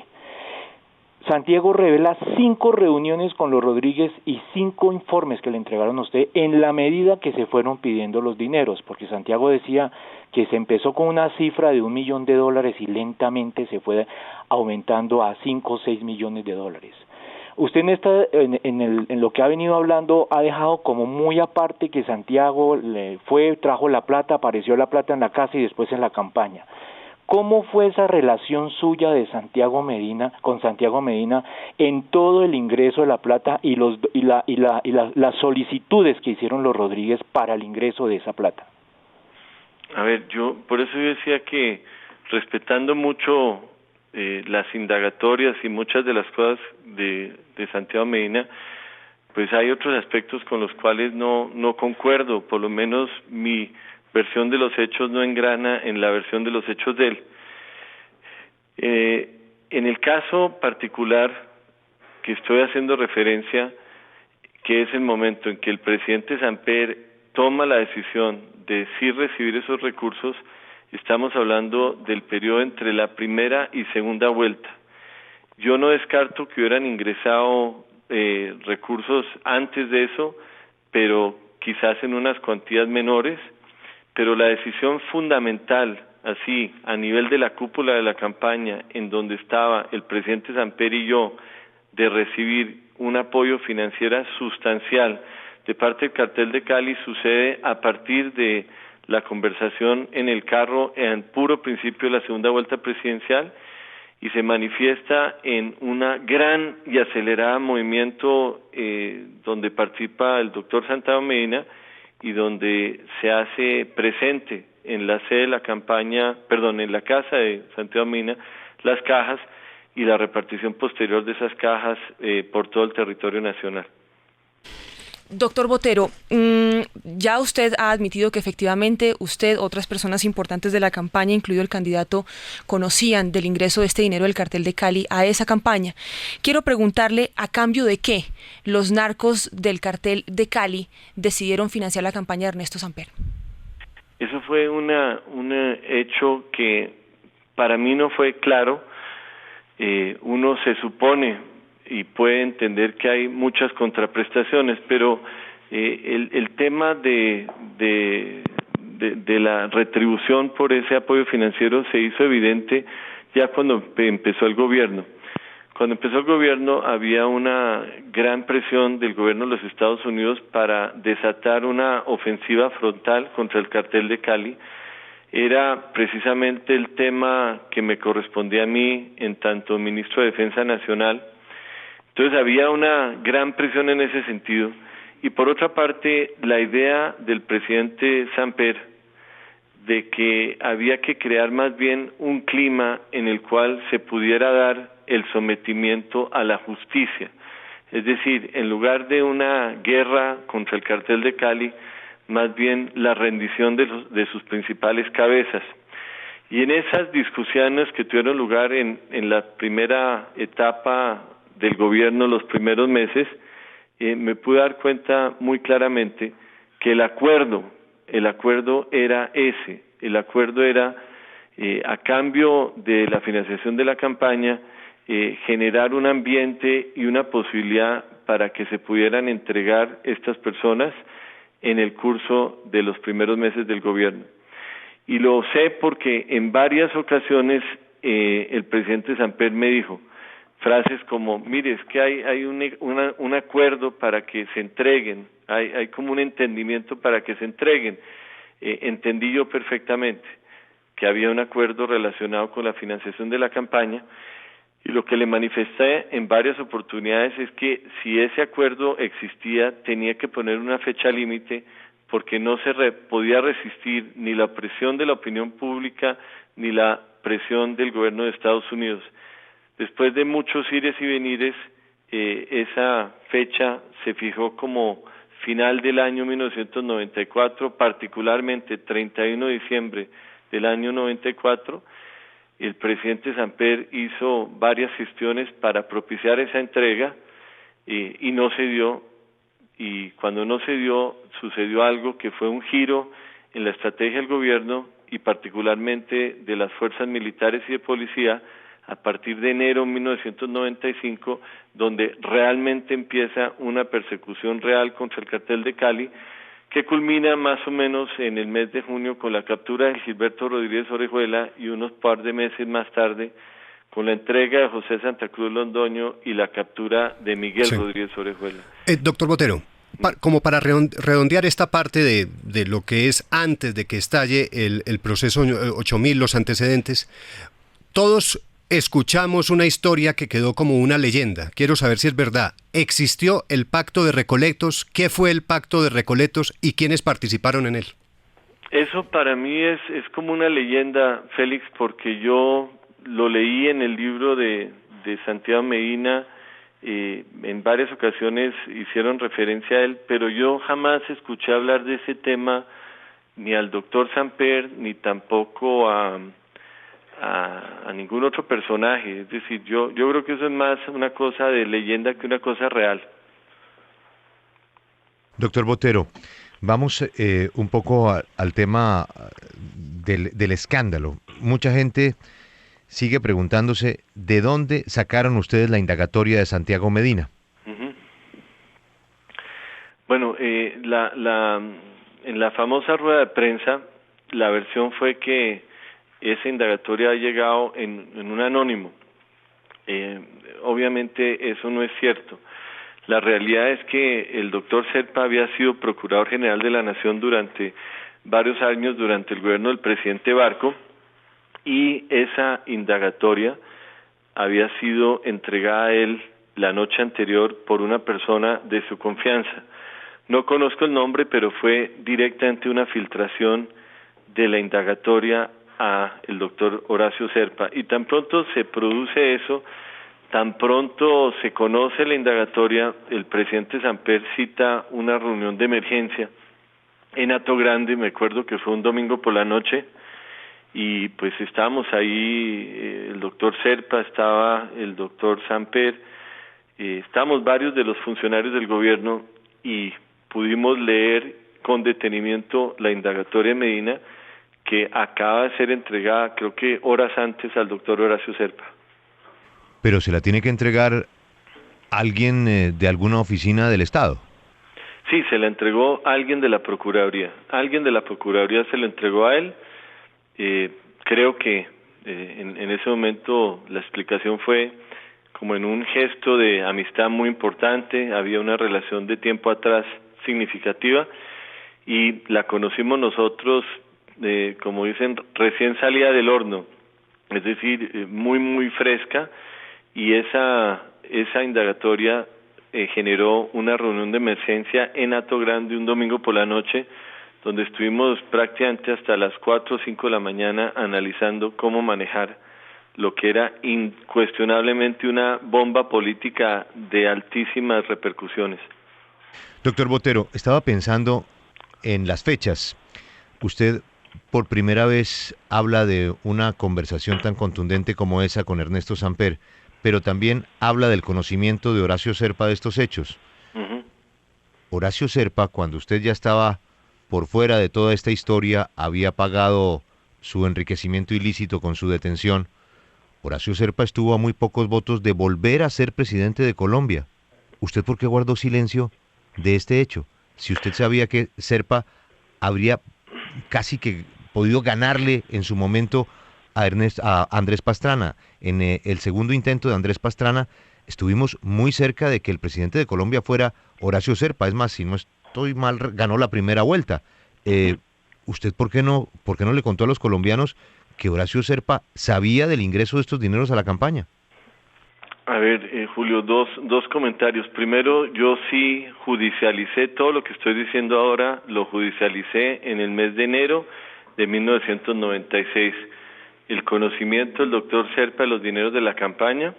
Santiago revela 5 reuniones con los Rodríguez y 5 informes que le entregaron a usted en la medida que se fueron pidiendo los dineros, porque Santiago decía que se empezó con una cifra de $1 millón y lentamente se fue aumentando a 5 o 6 millones de dólares. Usted en lo que ha venido hablando ha dejado como muy aparte que Santiago trajo la plata, apareció la plata en la casa y después en la campaña. ¿Cómo fue esa relación suya de Santiago Medina con Santiago Medina en todo el ingreso de la plata y las solicitudes que hicieron los Rodríguez para el ingreso de esa plata? A ver, por eso yo decía que respetando mucho las indagatorias y muchas de las cosas de Santiago Medina, pues hay otros aspectos con los cuales no concuerdo, por lo menos mi versión de los hechos no engrana en la versión de los hechos de él. En el caso particular que estoy haciendo referencia, que es el momento en que el presidente Samper toma la decisión de sí recibir esos recursos, estamos hablando del periodo entre la primera y segunda vuelta. Yo no descarto que hubieran ingresado recursos antes de eso, pero quizás en unas cuantías menores, pero la decisión fundamental, así, a nivel de la cúpula de la campaña, en donde estaba el presidente Samper y yo, de recibir un apoyo financiero sustancial de parte del cartel de Cali, sucede a partir de la conversación en el carro en puro principio de la segunda vuelta presidencial, y se manifiesta en una gran y acelerada movimiento donde participa el doctor Santiago Medina y donde se hace presente en la sede de la campaña, en la casa de Santiago Medina, las cajas y la repartición posterior de esas cajas por todo el territorio nacional. Doctor Botero, ya usted ha admitido que efectivamente usted, otras personas importantes de la campaña, incluido el candidato, conocían del ingreso de este dinero del cartel de Cali a esa campaña. Quiero preguntarle, ¿a cambio de qué los narcos del cartel de Cali decidieron financiar la campaña de Ernesto Samper? Eso fue un hecho que para mí no fue claro. Uno se supone y puede entender que hay muchas contraprestaciones, pero el tema de la retribución por ese apoyo financiero se hizo evidente ya cuando empezó el gobierno. Cuando empezó el gobierno había una gran presión del gobierno de los Estados Unidos para desatar una ofensiva frontal contra el cartel de Cali, era precisamente el tema que me correspondía a mí en tanto ministro de Defensa Nacional. Entonces había una gran presión en ese sentido. Y por otra parte, la idea del presidente Samper de que había que crear más bien un clima en el cual se pudiera dar el sometimiento a la justicia. Es decir, en lugar de una guerra contra el cartel de Cali, más bien la rendición de sus principales cabezas. Y en esas discusiones que tuvieron lugar en la primera etapa del gobierno, los primeros meses, me pude dar cuenta muy claramente que el acuerdo era ese, el acuerdo era a cambio de la financiación de la campaña, generar un ambiente y una posibilidad para que se pudieran entregar estas personas en el curso de los primeros meses del gobierno. Y lo sé porque en varias ocasiones el presidente Samper me dijo frases como, mire, es que hay un acuerdo para que se entreguen, hay como un entendimiento para que se entreguen. Entendí yo perfectamente que había un acuerdo relacionado con la financiación de la campaña, y lo que le manifesté en varias oportunidades es que si ese acuerdo existía, tenía que poner una fecha límite, porque no se podía resistir ni la presión de la opinión pública ni la presión del gobierno de Estados Unidos. Después de muchos ires y venires, esa fecha se fijó como final del año 1994, particularmente 31 de diciembre del año 94, el presidente Samper hizo varias gestiones para propiciar esa entrega y no se dio, y cuando no se dio sucedió algo que fue un giro en la estrategia del gobierno y particularmente de las fuerzas militares y de policía a partir de enero de 1995, donde realmente empieza una persecución real contra el cartel de Cali, que culmina más o menos en el mes de junio con la captura de Gilberto Rodríguez Orejuela y unos par de meses más tarde con la entrega de José Santa Cruz Londoño y la captura de Miguel Rodríguez Orejuela. Doctor Botero, como para redondear esta parte de lo que es antes de que estalle el proceso 8000, los antecedentes, todos escuchamos una historia que quedó como una leyenda. Quiero saber si es verdad. ¿Existió el Pacto de Recoletos? ¿Qué fue el Pacto de Recoletos y quiénes participaron en él? Eso para mí es como una leyenda, Félix, porque yo lo leí en el libro de Santiago Medina. En varias ocasiones hicieron referencia a él, pero yo jamás escuché hablar de ese tema ni al doctor Samper, ni tampoco a ningún otro personaje. Es decir, yo creo que eso es más una cosa de leyenda que una cosa real. Doctor Botero, vamos un poco al tema del escándalo. Mucha gente sigue preguntándose de dónde sacaron ustedes la indagatoria de Santiago Medina. Uh-huh. Bueno, en la famosa rueda de prensa, la versión fue que esa indagatoria ha llegado en un anónimo. Obviamente eso no es cierto. La realidad es que el doctor Serpa había sido Procurador General de la Nación durante varios años durante el gobierno del presidente Barco, y esa indagatoria había sido entregada a él la noche anterior por una persona de su confianza. No conozco el nombre, pero fue directamente una filtración de la indagatoria a el doctor Horacio Serpa, y tan pronto se produce eso, tan pronto se conoce la indagatoria, el presidente Samper cita una reunión de emergencia en Hato Grande. Me acuerdo que fue un domingo por la noche, y pues estábamos ahí, el doctor Serpa, estaba el doctor Samper, estábamos varios de los funcionarios del gobierno, y pudimos leer con detenimiento la indagatoria de Medina, que acaba de ser entregada, creo que horas antes, al doctor Horacio Serpa. Pero se la tiene que entregar alguien de alguna oficina del Estado. Sí, se la entregó alguien de la Procuraduría. Alguien de la Procuraduría se lo entregó a él. Creo que en ese momento la explicación fue como en un gesto de amistad muy importante. Había una relación de tiempo atrás significativa, y la conocimos nosotros como dicen, recién salida del horno, es decir, muy fresca, y esa indagatoria generó una reunión de emergencia en Hato Grande un domingo por la noche, donde estuvimos prácticamente hasta las 4 o 5 de la mañana analizando cómo manejar lo que era incuestionablemente una bomba política de altísimas repercusiones. Doctor Botero, estaba pensando en las fechas. Usted por primera vez habla de una conversación tan contundente como esa con Ernesto Samper, pero también habla del conocimiento de Horacio Serpa de estos hechos. Uh-huh. Horacio Serpa, cuando usted ya estaba por fuera de toda esta historia, había pagado su enriquecimiento ilícito con su detención. Horacio Serpa estuvo a muy pocos votos de volver a ser presidente de Colombia. ¿Usted por qué guardó silencio de este hecho? Si usted sabía que Serpa habría casi que podido ganarle en su momento a Andrés Pastrana. En el segundo intento de Andrés Pastrana estuvimos muy cerca de que el presidente de Colombia fuera Horacio Serpa. Es más, si no estoy mal, ganó la primera vuelta. ¿Usted por qué no le contó a los colombianos que Horacio Serpa sabía del ingreso de estos dineros a la campaña? A ver, Julio, dos comentarios. Primero, yo sí judicialicé todo lo que estoy diciendo ahora, lo judicialicé en el mes de enero de 1996. El conocimiento del doctor Serpa de los dineros de la campaña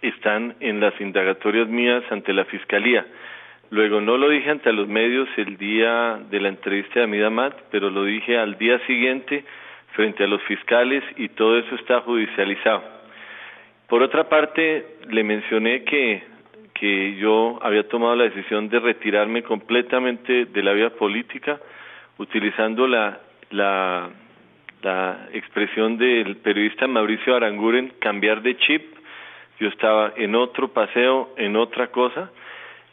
están en las indagatorias mías ante la Fiscalía. Luego no lo dije ante los medios el día de la entrevista de Hamid Amat, pero lo dije al día siguiente frente a los fiscales y todo eso está judicializado. Por otra parte, le mencioné que yo había tomado la decisión de retirarme completamente de la vida política, utilizando la expresión del periodista Mauricio Aranguren, cambiar de chip. Yo estaba en otro paseo, en otra cosa,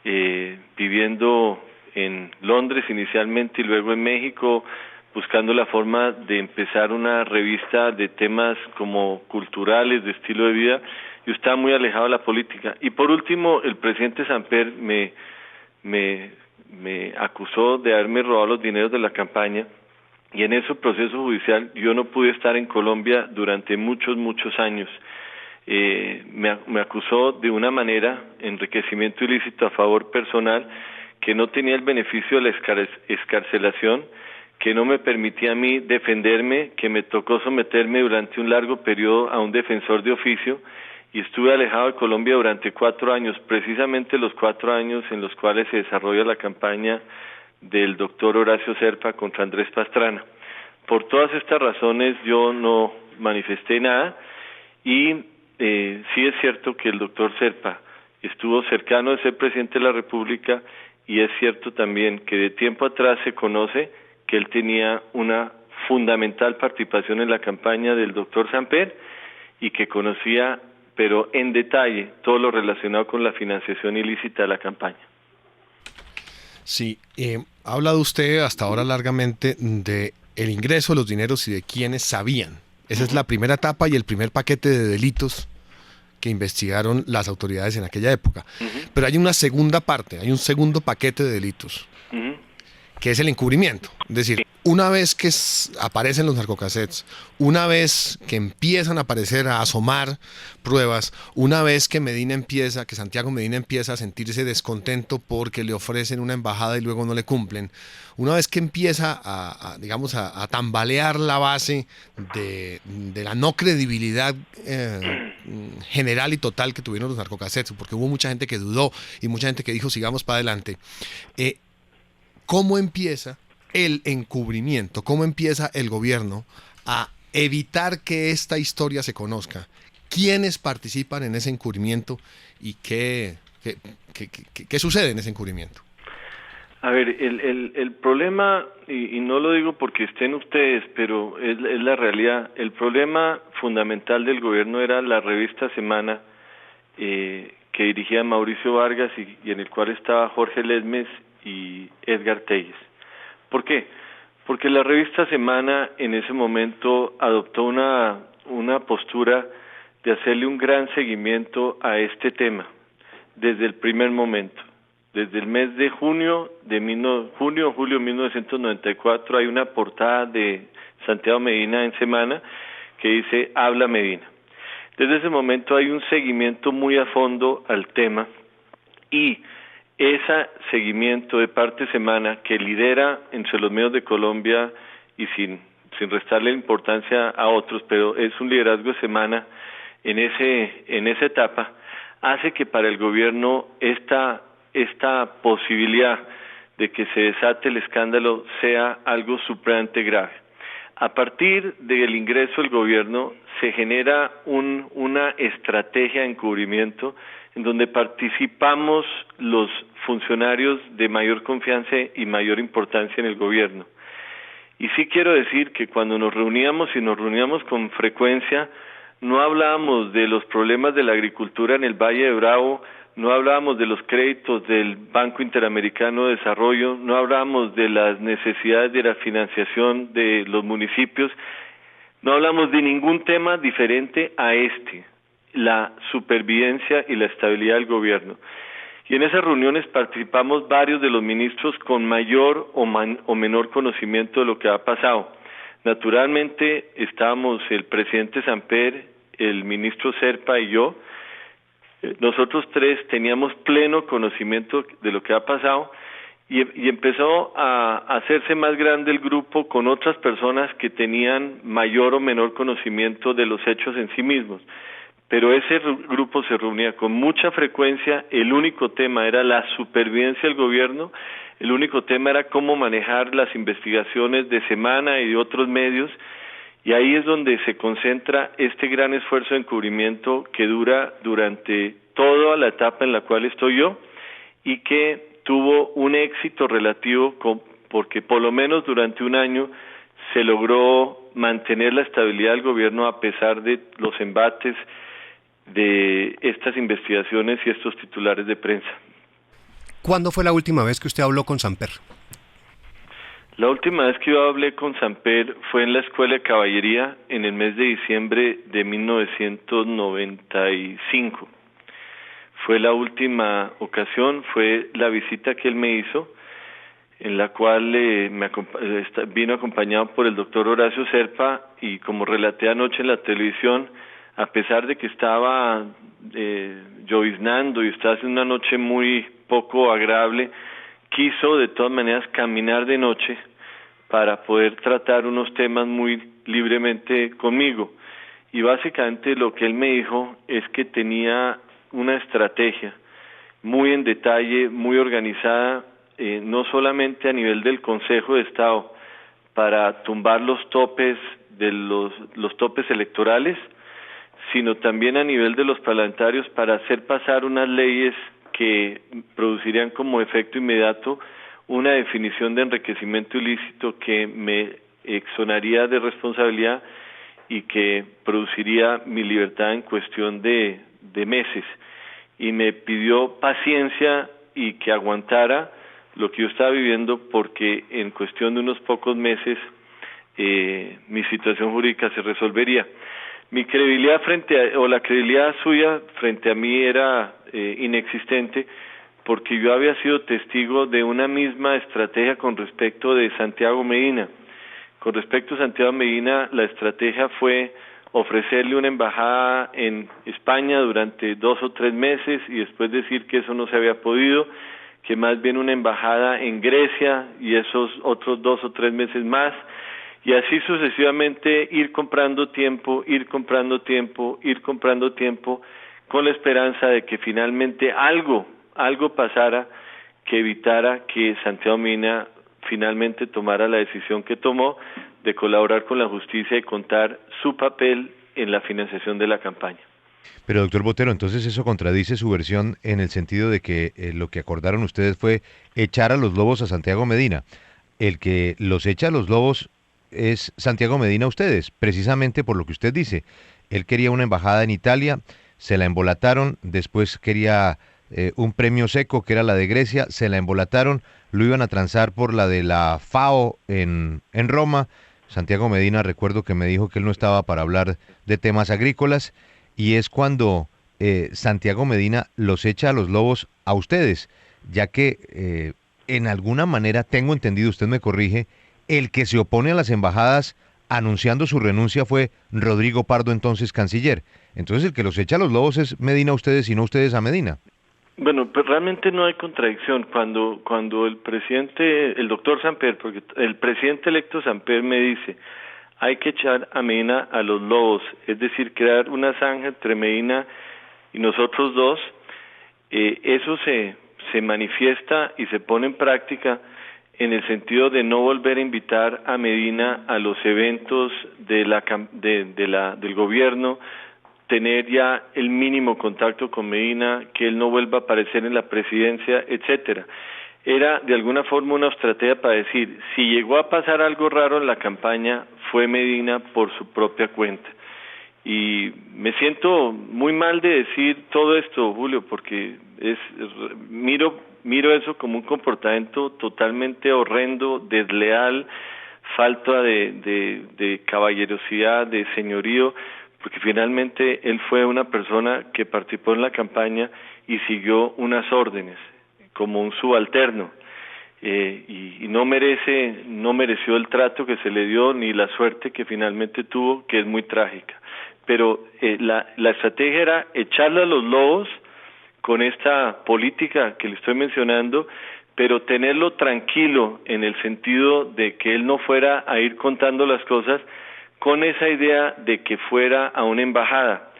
viviendo en Londres inicialmente y luego en México, buscando la forma de empezar una revista de temas como culturales, de estilo de vida. Yo estaba muy alejado de la política. Y por último, el presidente Samper me acusó de haberme robado los dineros de la campaña, y en ese proceso judicial yo no pude estar en Colombia durante muchos años. Me acusó de una manera, enriquecimiento ilícito a favor personal, que no tenía el beneficio de la excarcelación, que no me permitía a mí defenderme, que me tocó someterme durante un largo periodo a un defensor de oficio, y estuve alejado de Colombia durante 4 años, precisamente los 4 años en los cuales se desarrolla la campaña del doctor Horacio Serpa contra Andrés Pastrana. Por todas estas razones yo no manifesté nada, y sí es cierto que el doctor Serpa estuvo cercano de ser presidente de la República, y es cierto también que de tiempo atrás se conoce que él tenía una fundamental participación en la campaña del doctor Samper y que conocía, pero en detalle, todo lo relacionado con la financiación ilícita de la campaña. Sí, ha hablado usted hasta ahora largamente de el ingreso de los dineros y de quienes sabían. Esa es la primera etapa y el primer paquete de delitos que investigaron las autoridades en aquella época. Pero hay una segunda parte, hay un segundo paquete de delitos, que es el encubrimiento. Es decir, una vez que aparecen los narcocassettes, una vez que empiezan a aparecer, a asomar pruebas, una vez que Santiago Medina empieza a sentirse descontento porque le ofrecen una embajada y luego no le cumplen, una vez que empieza a tambalear la base de la no credibilidad general y total que tuvieron los narcocassettes, porque hubo mucha gente que dudó y mucha gente que dijo sigamos para adelante, ¿cómo empieza el encubrimiento? ¿Cómo empieza el gobierno a evitar que esta historia se conozca? ¿Quiénes participan en ese encubrimiento y qué sucede en ese encubrimiento? A ver, el problema, y no lo digo porque estén ustedes, pero es la realidad, el problema fundamental del gobierno era la revista Semana, que dirigía Mauricio Vargas y en el cual estaba Jorge Lesmes y Edgar Telles. ¿Por qué? Porque la revista Semana en ese momento adoptó una postura de hacerle un gran seguimiento a este tema desde el primer momento. Desde el mes de julio de 1994 hay una portada de Santiago Medina en Semana, que dice Habla Medina. Desde ese momento hay un seguimiento muy a fondo al tema, y ese seguimiento de parte de Semana, que lidera entre los medios de Colombia, y sin restarle importancia a otros, pero es un liderazgo de Semana en esa etapa, hace que para el gobierno esta posibilidad de que se desate el escándalo sea algo supremamente grave. A partir del ingreso del gobierno se genera una estrategia de encubrimiento en donde participamos los funcionarios de mayor confianza y mayor importancia en el gobierno. Y sí quiero decir que cuando nos reuníamos con frecuencia, no hablábamos de los problemas de la agricultura en el Valle de Bravo, no hablábamos de los créditos del Banco Interamericano de Desarrollo, no hablábamos de las necesidades de la financiación de los municipios, no hablamos de ningún tema diferente a la supervivencia y la estabilidad del gobierno. Y en esas reuniones participamos varios de los ministros con mayor o menor conocimiento de lo que ha pasado. Naturalmente estábamos el presidente Samper, el ministro Serpa y yo. Nosotros tres teníamos pleno conocimiento de lo que ha pasado, y empezó a hacerse más grande el grupo con otras personas que tenían mayor o menor conocimiento de los hechos en sí mismos. Pero ese grupo se reunía con mucha frecuencia. El único tema era la supervivencia del gobierno, el único tema era cómo manejar las investigaciones de Semana y de otros medios, y ahí es donde se concentra este gran esfuerzo de encubrimiento que dura durante toda la etapa en la cual estoy yo, y que tuvo un éxito relativo porque por lo menos durante un año se logró mantener la estabilidad del gobierno a pesar de los embates de estas investigaciones y estos titulares de prensa. ¿Cuándo fue la última vez que usted habló con Samper? La última vez que yo hablé con Samper fue en la Escuela de Caballería en el mes de diciembre de 1995. Fue la última ocasión, fue la visita que él me hizo, en la cual vino acompañado por el doctor Horacio Serpa, y como relaté anoche en la televisión, a pesar de que estaba lloviznando y estaba haciendo una noche muy poco agradable, quiso de todas maneras caminar de noche para poder tratar unos temas muy libremente conmigo. Y básicamente lo que él me dijo es que tenía una estrategia muy en detalle, muy organizada, no solamente a nivel del Consejo de Estado, para tumbar los topes de los topes electorales, sino también a nivel de los parlamentarios para hacer pasar unas leyes que producirían como efecto inmediato una definición de enriquecimiento ilícito que me exonaría de responsabilidad y que produciría mi libertad en cuestión de meses. Y me pidió paciencia y que aguantara lo que yo estaba viviendo, porque en cuestión de unos pocos meses mi situación jurídica se resolvería. Mi credibilidad la credibilidad suya frente a mí era inexistente, porque yo había sido testigo de una misma estrategia con respecto de Santiago Medina. Con respecto a Santiago Medina, la estrategia fue ofrecerle una embajada en España durante 2 o 3 meses y después decir que eso no se había podido, que más bien una embajada en Grecia y esos otros 2 o 3 meses más, y así sucesivamente ir comprando tiempo, con la esperanza de que finalmente algo pasara que evitara que Santiago Medina finalmente tomara la decisión que tomó de colaborar con la justicia y contar su papel en la financiación de la campaña. Pero doctor Botero, entonces eso contradice su versión en el sentido de que lo que acordaron ustedes fue echar a los lobos a Santiago Medina. El que los echa a los lobos es Santiago Medina a ustedes, precisamente por lo que usted dice. Él quería una embajada en Italia, se la embolataron, después quería un premio seco que era la de Grecia, se la embolataron, lo iban a transar por la de la FAO en Roma. Santiago Medina, recuerdo que me dijo que él no estaba para hablar de temas agrícolas, y es cuando Santiago Medina los echa a los lobos a ustedes, ya que en alguna manera, tengo entendido, usted me corrige, el que se opone a las embajadas anunciando su renuncia fue Rodrigo Pardo, entonces canciller. Entonces el que los echa a los lobos es Medina a ustedes y no ustedes a Medina. Bueno, pues realmente no hay contradicción. Cuando el presidente, el doctor Samper, porque el presidente electo Samper me dice, hay que echar a Medina a los lobos, es decir, crear una zanja entre Medina y nosotros dos, eso se manifiesta y se pone en práctica en el sentido de no volver a invitar a Medina a los eventos del gobierno, tener ya el mínimo contacto con Medina, que él no vuelva a aparecer en la presidencia, etcétera. Era de alguna forma una estrategia para decir, si llegó a pasar algo raro en la campaña, fue Medina por su propia cuenta. Y me siento muy mal de decir todo esto, Julio, porque miro eso como un comportamiento totalmente horrendo, desleal, falta de caballerosidad, de señorío, porque finalmente él fue una persona que participó en la campaña y siguió unas órdenes, como un subalterno, y no mereció el trato que se le dio ni la suerte que finalmente tuvo, que es muy trágica. Pero la estrategia era echarle a los lobos con esta política que le estoy mencionando, pero tenerlo tranquilo en el sentido de que él no fuera a ir contando las cosas con esa idea de que fuera a una embajada.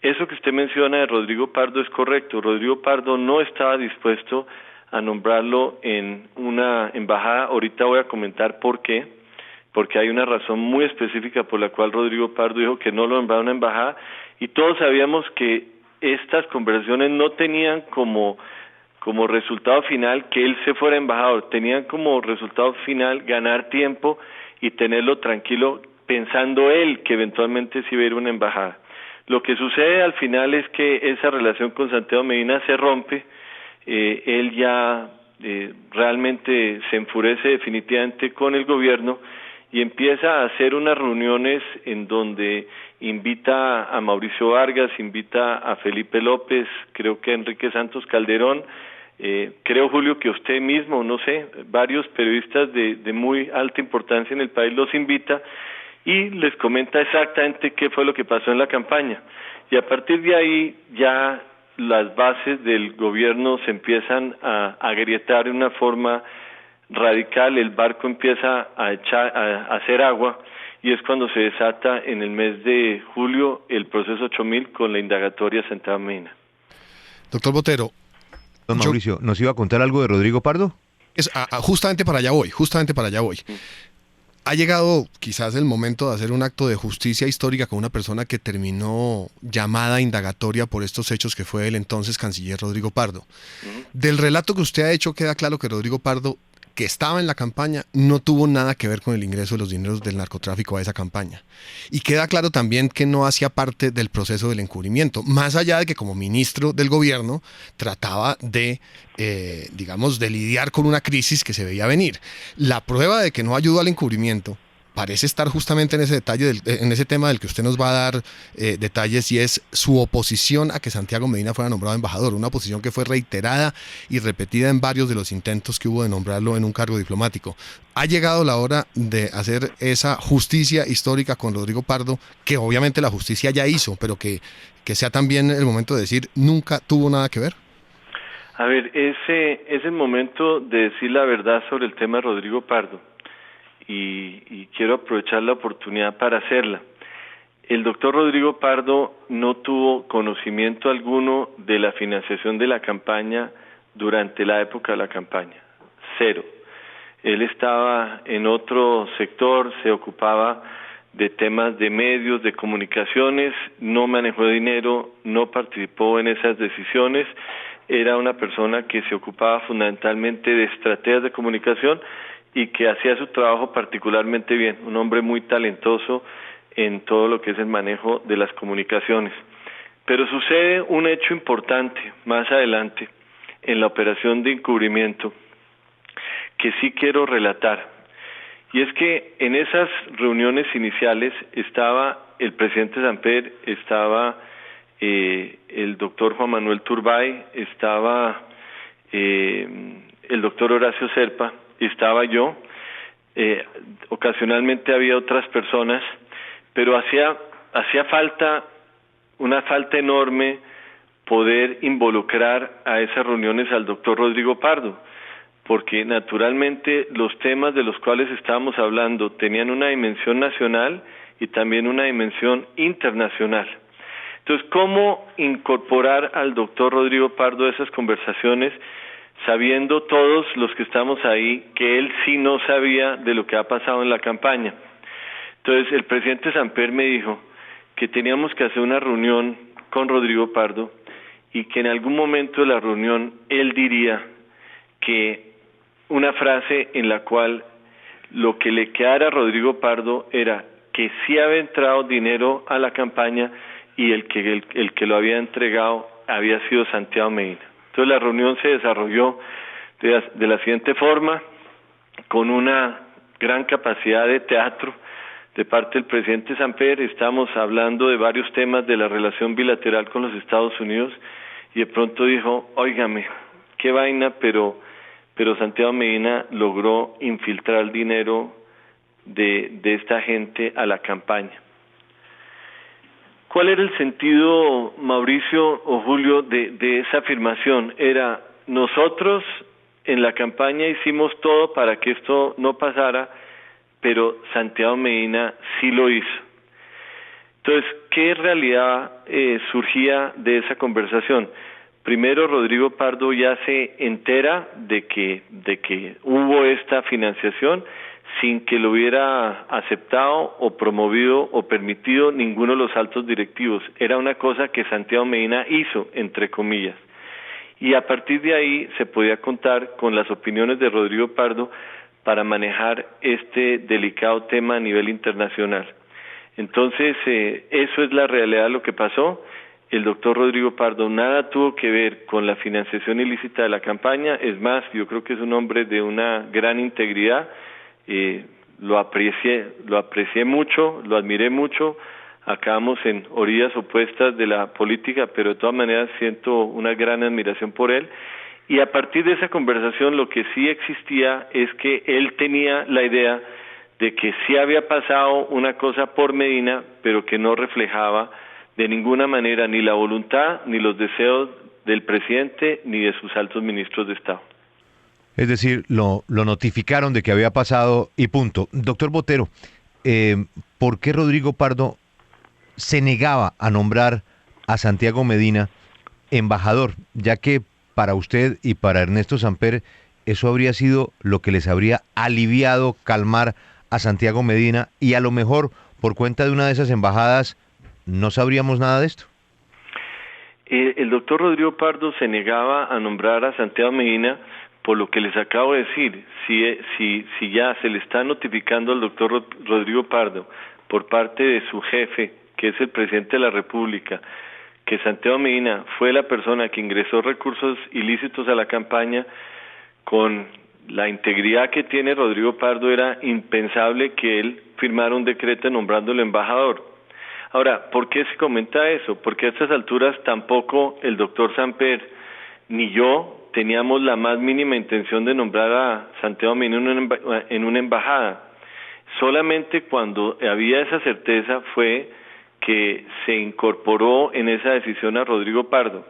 Eso que usted menciona de Rodrigo Pardo es correcto. Rodrigo Pardo no estaba dispuesto a nombrarlo en una embajada. Ahorita voy a comentar por qué, porque hay una razón muy específica por la cual Rodrigo Pardo dijo que no lo nombraba en una embajada, y todos sabíamos que estas conversaciones no tenían como resultado final que él se fuera embajador, tenían como resultado final ganar tiempo y tenerlo tranquilo, pensando él que eventualmente se iba a ir a una embajada. Lo que sucede al final es que esa relación con Santiago Medina se rompe, él ya realmente se enfurece definitivamente con el gobierno y empieza a hacer unas reuniones en donde invita a Mauricio Vargas, invita a Felipe López, creo que a Enrique Santos Calderón, creo, Julio, que usted mismo, no sé, varios periodistas de muy alta importancia en el país los invita y les comenta exactamente qué fue lo que pasó en la campaña. Y a partir de ahí ya las bases del gobierno se empiezan a agrietar de una forma radical, el barco empieza a hacer agua, y es cuando se desata en el mes de julio el proceso 8000 con la indagatoria Santiago Medina. Doctor Botero. Don Mauricio, ¿nos iba a contar algo de Rodrigo Pardo? Justamente para allá voy. Ha llegado quizás el momento de hacer un acto de justicia histórica con una persona que terminó llamada indagatoria por estos hechos, que fue el entonces canciller Rodrigo Pardo. Del relato que usted ha hecho queda claro que Rodrigo Pardo, que estaba en la campaña, no tuvo nada que ver con el ingreso de los dineros del narcotráfico a esa campaña. Y queda claro también que no hacía parte del proceso del encubrimiento, más allá de que como ministro del gobierno trataba de, de lidiar con una crisis que se veía venir. La prueba de que no ayudó al encubrimiento parece estar justamente en ese detalle, en ese tema del que usted nos va a dar detalles, y es su oposición a que Santiago Medina fuera nombrado embajador, una oposición que fue reiterada y repetida en varios de los intentos que hubo de nombrarlo en un cargo diplomático. Ha llegado la hora de hacer esa justicia histórica con Rodrigo Pardo, que obviamente la justicia ya hizo, pero que sea también el momento de decir, nunca tuvo nada que ver. A ver, ese es el momento de decir la verdad sobre el tema de Rodrigo Pardo. Y quiero aprovechar la oportunidad para hacerla. El doctor Rodrigo Pardo no tuvo conocimiento alguno de la financiación de la campaña durante la época de la campaña. Cero. Él estaba en otro sector, se ocupaba de temas de medios, de comunicaciones, no manejó dinero, no participó en esas decisiones. Era una persona que se ocupaba fundamentalmente de estrategias de comunicación y que hacía su trabajo particularmente bien, un hombre muy talentoso en todo lo que es el manejo de las comunicaciones. Pero sucede un hecho importante más adelante en la operación de encubrimiento que sí quiero relatar, y es que en esas reuniones iniciales estaba el presidente Samper, estaba el doctor Juan Manuel Turbay, estaba el doctor Horacio Serpa, estaba yo, ocasionalmente había otras personas, pero hacía una falta enorme poder involucrar a esas reuniones al doctor Rodrigo Pardo, porque naturalmente los temas de los cuales estábamos hablando tenían una dimensión nacional y también una dimensión internacional. Entonces, ¿cómo incorporar al doctor Rodrigo Pardo a esas conversaciones, sabiendo todos los que estamos ahí que él sí no sabía de lo que ha pasado en la campaña? Entonces, el presidente Samper me dijo que teníamos que hacer una reunión con Rodrigo Pardo y que en algún momento de la reunión él diría que una frase en la cual lo que le quedara a Rodrigo Pardo era que sí había entrado dinero a la campaña y el que lo había entregado había sido Santiago Medina. Entonces la reunión se desarrolló de la siguiente forma, con una gran capacidad de teatro de parte del presidente Samper. Estamos hablando de varios temas de la relación bilateral con los Estados Unidos y de pronto dijo, óigame, qué vaina, pero Santiago Medina logró infiltrar dinero de esta gente a la campaña. ¿Cuál era el sentido, Mauricio o Julio, de esa afirmación? Era, nosotros en la campaña hicimos todo para que esto no pasara, pero Santiago Medina sí lo hizo. Entonces, ¿qué realidad surgía de esa conversación? Primero, Rodrigo Pardo ya se entera de que hubo esta financiación sin que lo hubiera aceptado o promovido o permitido ninguno de los altos directivos. Era una cosa que Santiago Medina hizo, entre comillas. Y a partir de ahí se podía contar con las opiniones de Rodrigo Pardo para manejar este delicado tema a nivel internacional. Entonces, eso es la realidad de lo que pasó. El doctor Rodrigo Pardo nada tuvo que ver con la financiación ilícita de la campaña. Es más, yo creo que es un hombre de una gran integridad. Lo aprecié mucho, lo admiré mucho. Acabamos en orillas opuestas de la política, pero de todas maneras siento una gran admiración por él. Y a partir de esa conversación lo que sí existía es que él tenía la idea de que sí había pasado una cosa por Medina, pero que no reflejaba de ninguna manera ni la voluntad ni los deseos del presidente ni de sus altos ministros de Estado. Es decir, lo notificaron de que había pasado y punto. Doctor Botero, ¿por qué Rodrigo Pardo se negaba a nombrar a Santiago Medina embajador? Ya que para usted y para Ernesto Samper eso habría sido lo que les habría aliviado, calmar a Santiago Medina, y a lo mejor por cuenta de una de esas embajadas no sabríamos nada de esto. El doctor Rodrigo Pardo se negaba a nombrar a Santiago Medina por lo que les acabo de decir. Si ya se le está notificando al doctor Rodrigo Pardo por parte de su jefe, que es el presidente de la República, que Santiago Medina fue la persona que ingresó recursos ilícitos a la campaña, con la integridad que tiene Rodrigo Pardo era impensable que él firmara un decreto nombrándolo embajador. Ahora, ¿por qué se comenta eso? Porque a estas alturas tampoco el doctor Samper ni yo teníamos la más mínima intención de nombrar a Santiago Medina en una embajada. Solamente cuando había esa certeza fue que se incorporó en esa decisión a Rodrigo Pardo.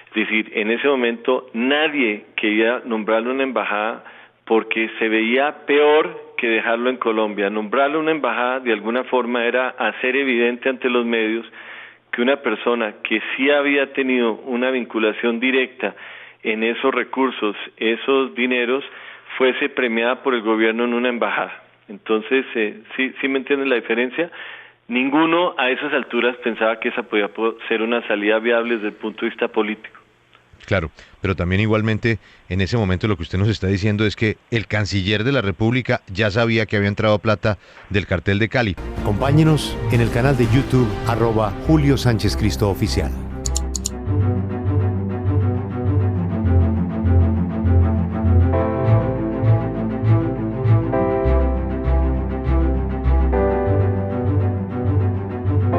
Es decir, en ese momento nadie quería nombrarlo en una embajada porque se veía peor que dejarlo en Colombia. Nombrarlo en una embajada de alguna forma era hacer evidente ante los medios que una persona que sí había tenido una vinculación directa en esos recursos, esos dineros, fuese premiada por el gobierno en una embajada. Entonces, ¿sí me entienden la diferencia? Ninguno a esas alturas pensaba que esa podía ser una salida viable desde el punto de vista político. Claro, pero también igualmente en ese momento lo que usted nos está diciendo es que el canciller de la República ya sabía que había entrado plata del cartel de Cali. Acompáñenos en el canal de YouTube @Julio Sánchez Cristo Oficial.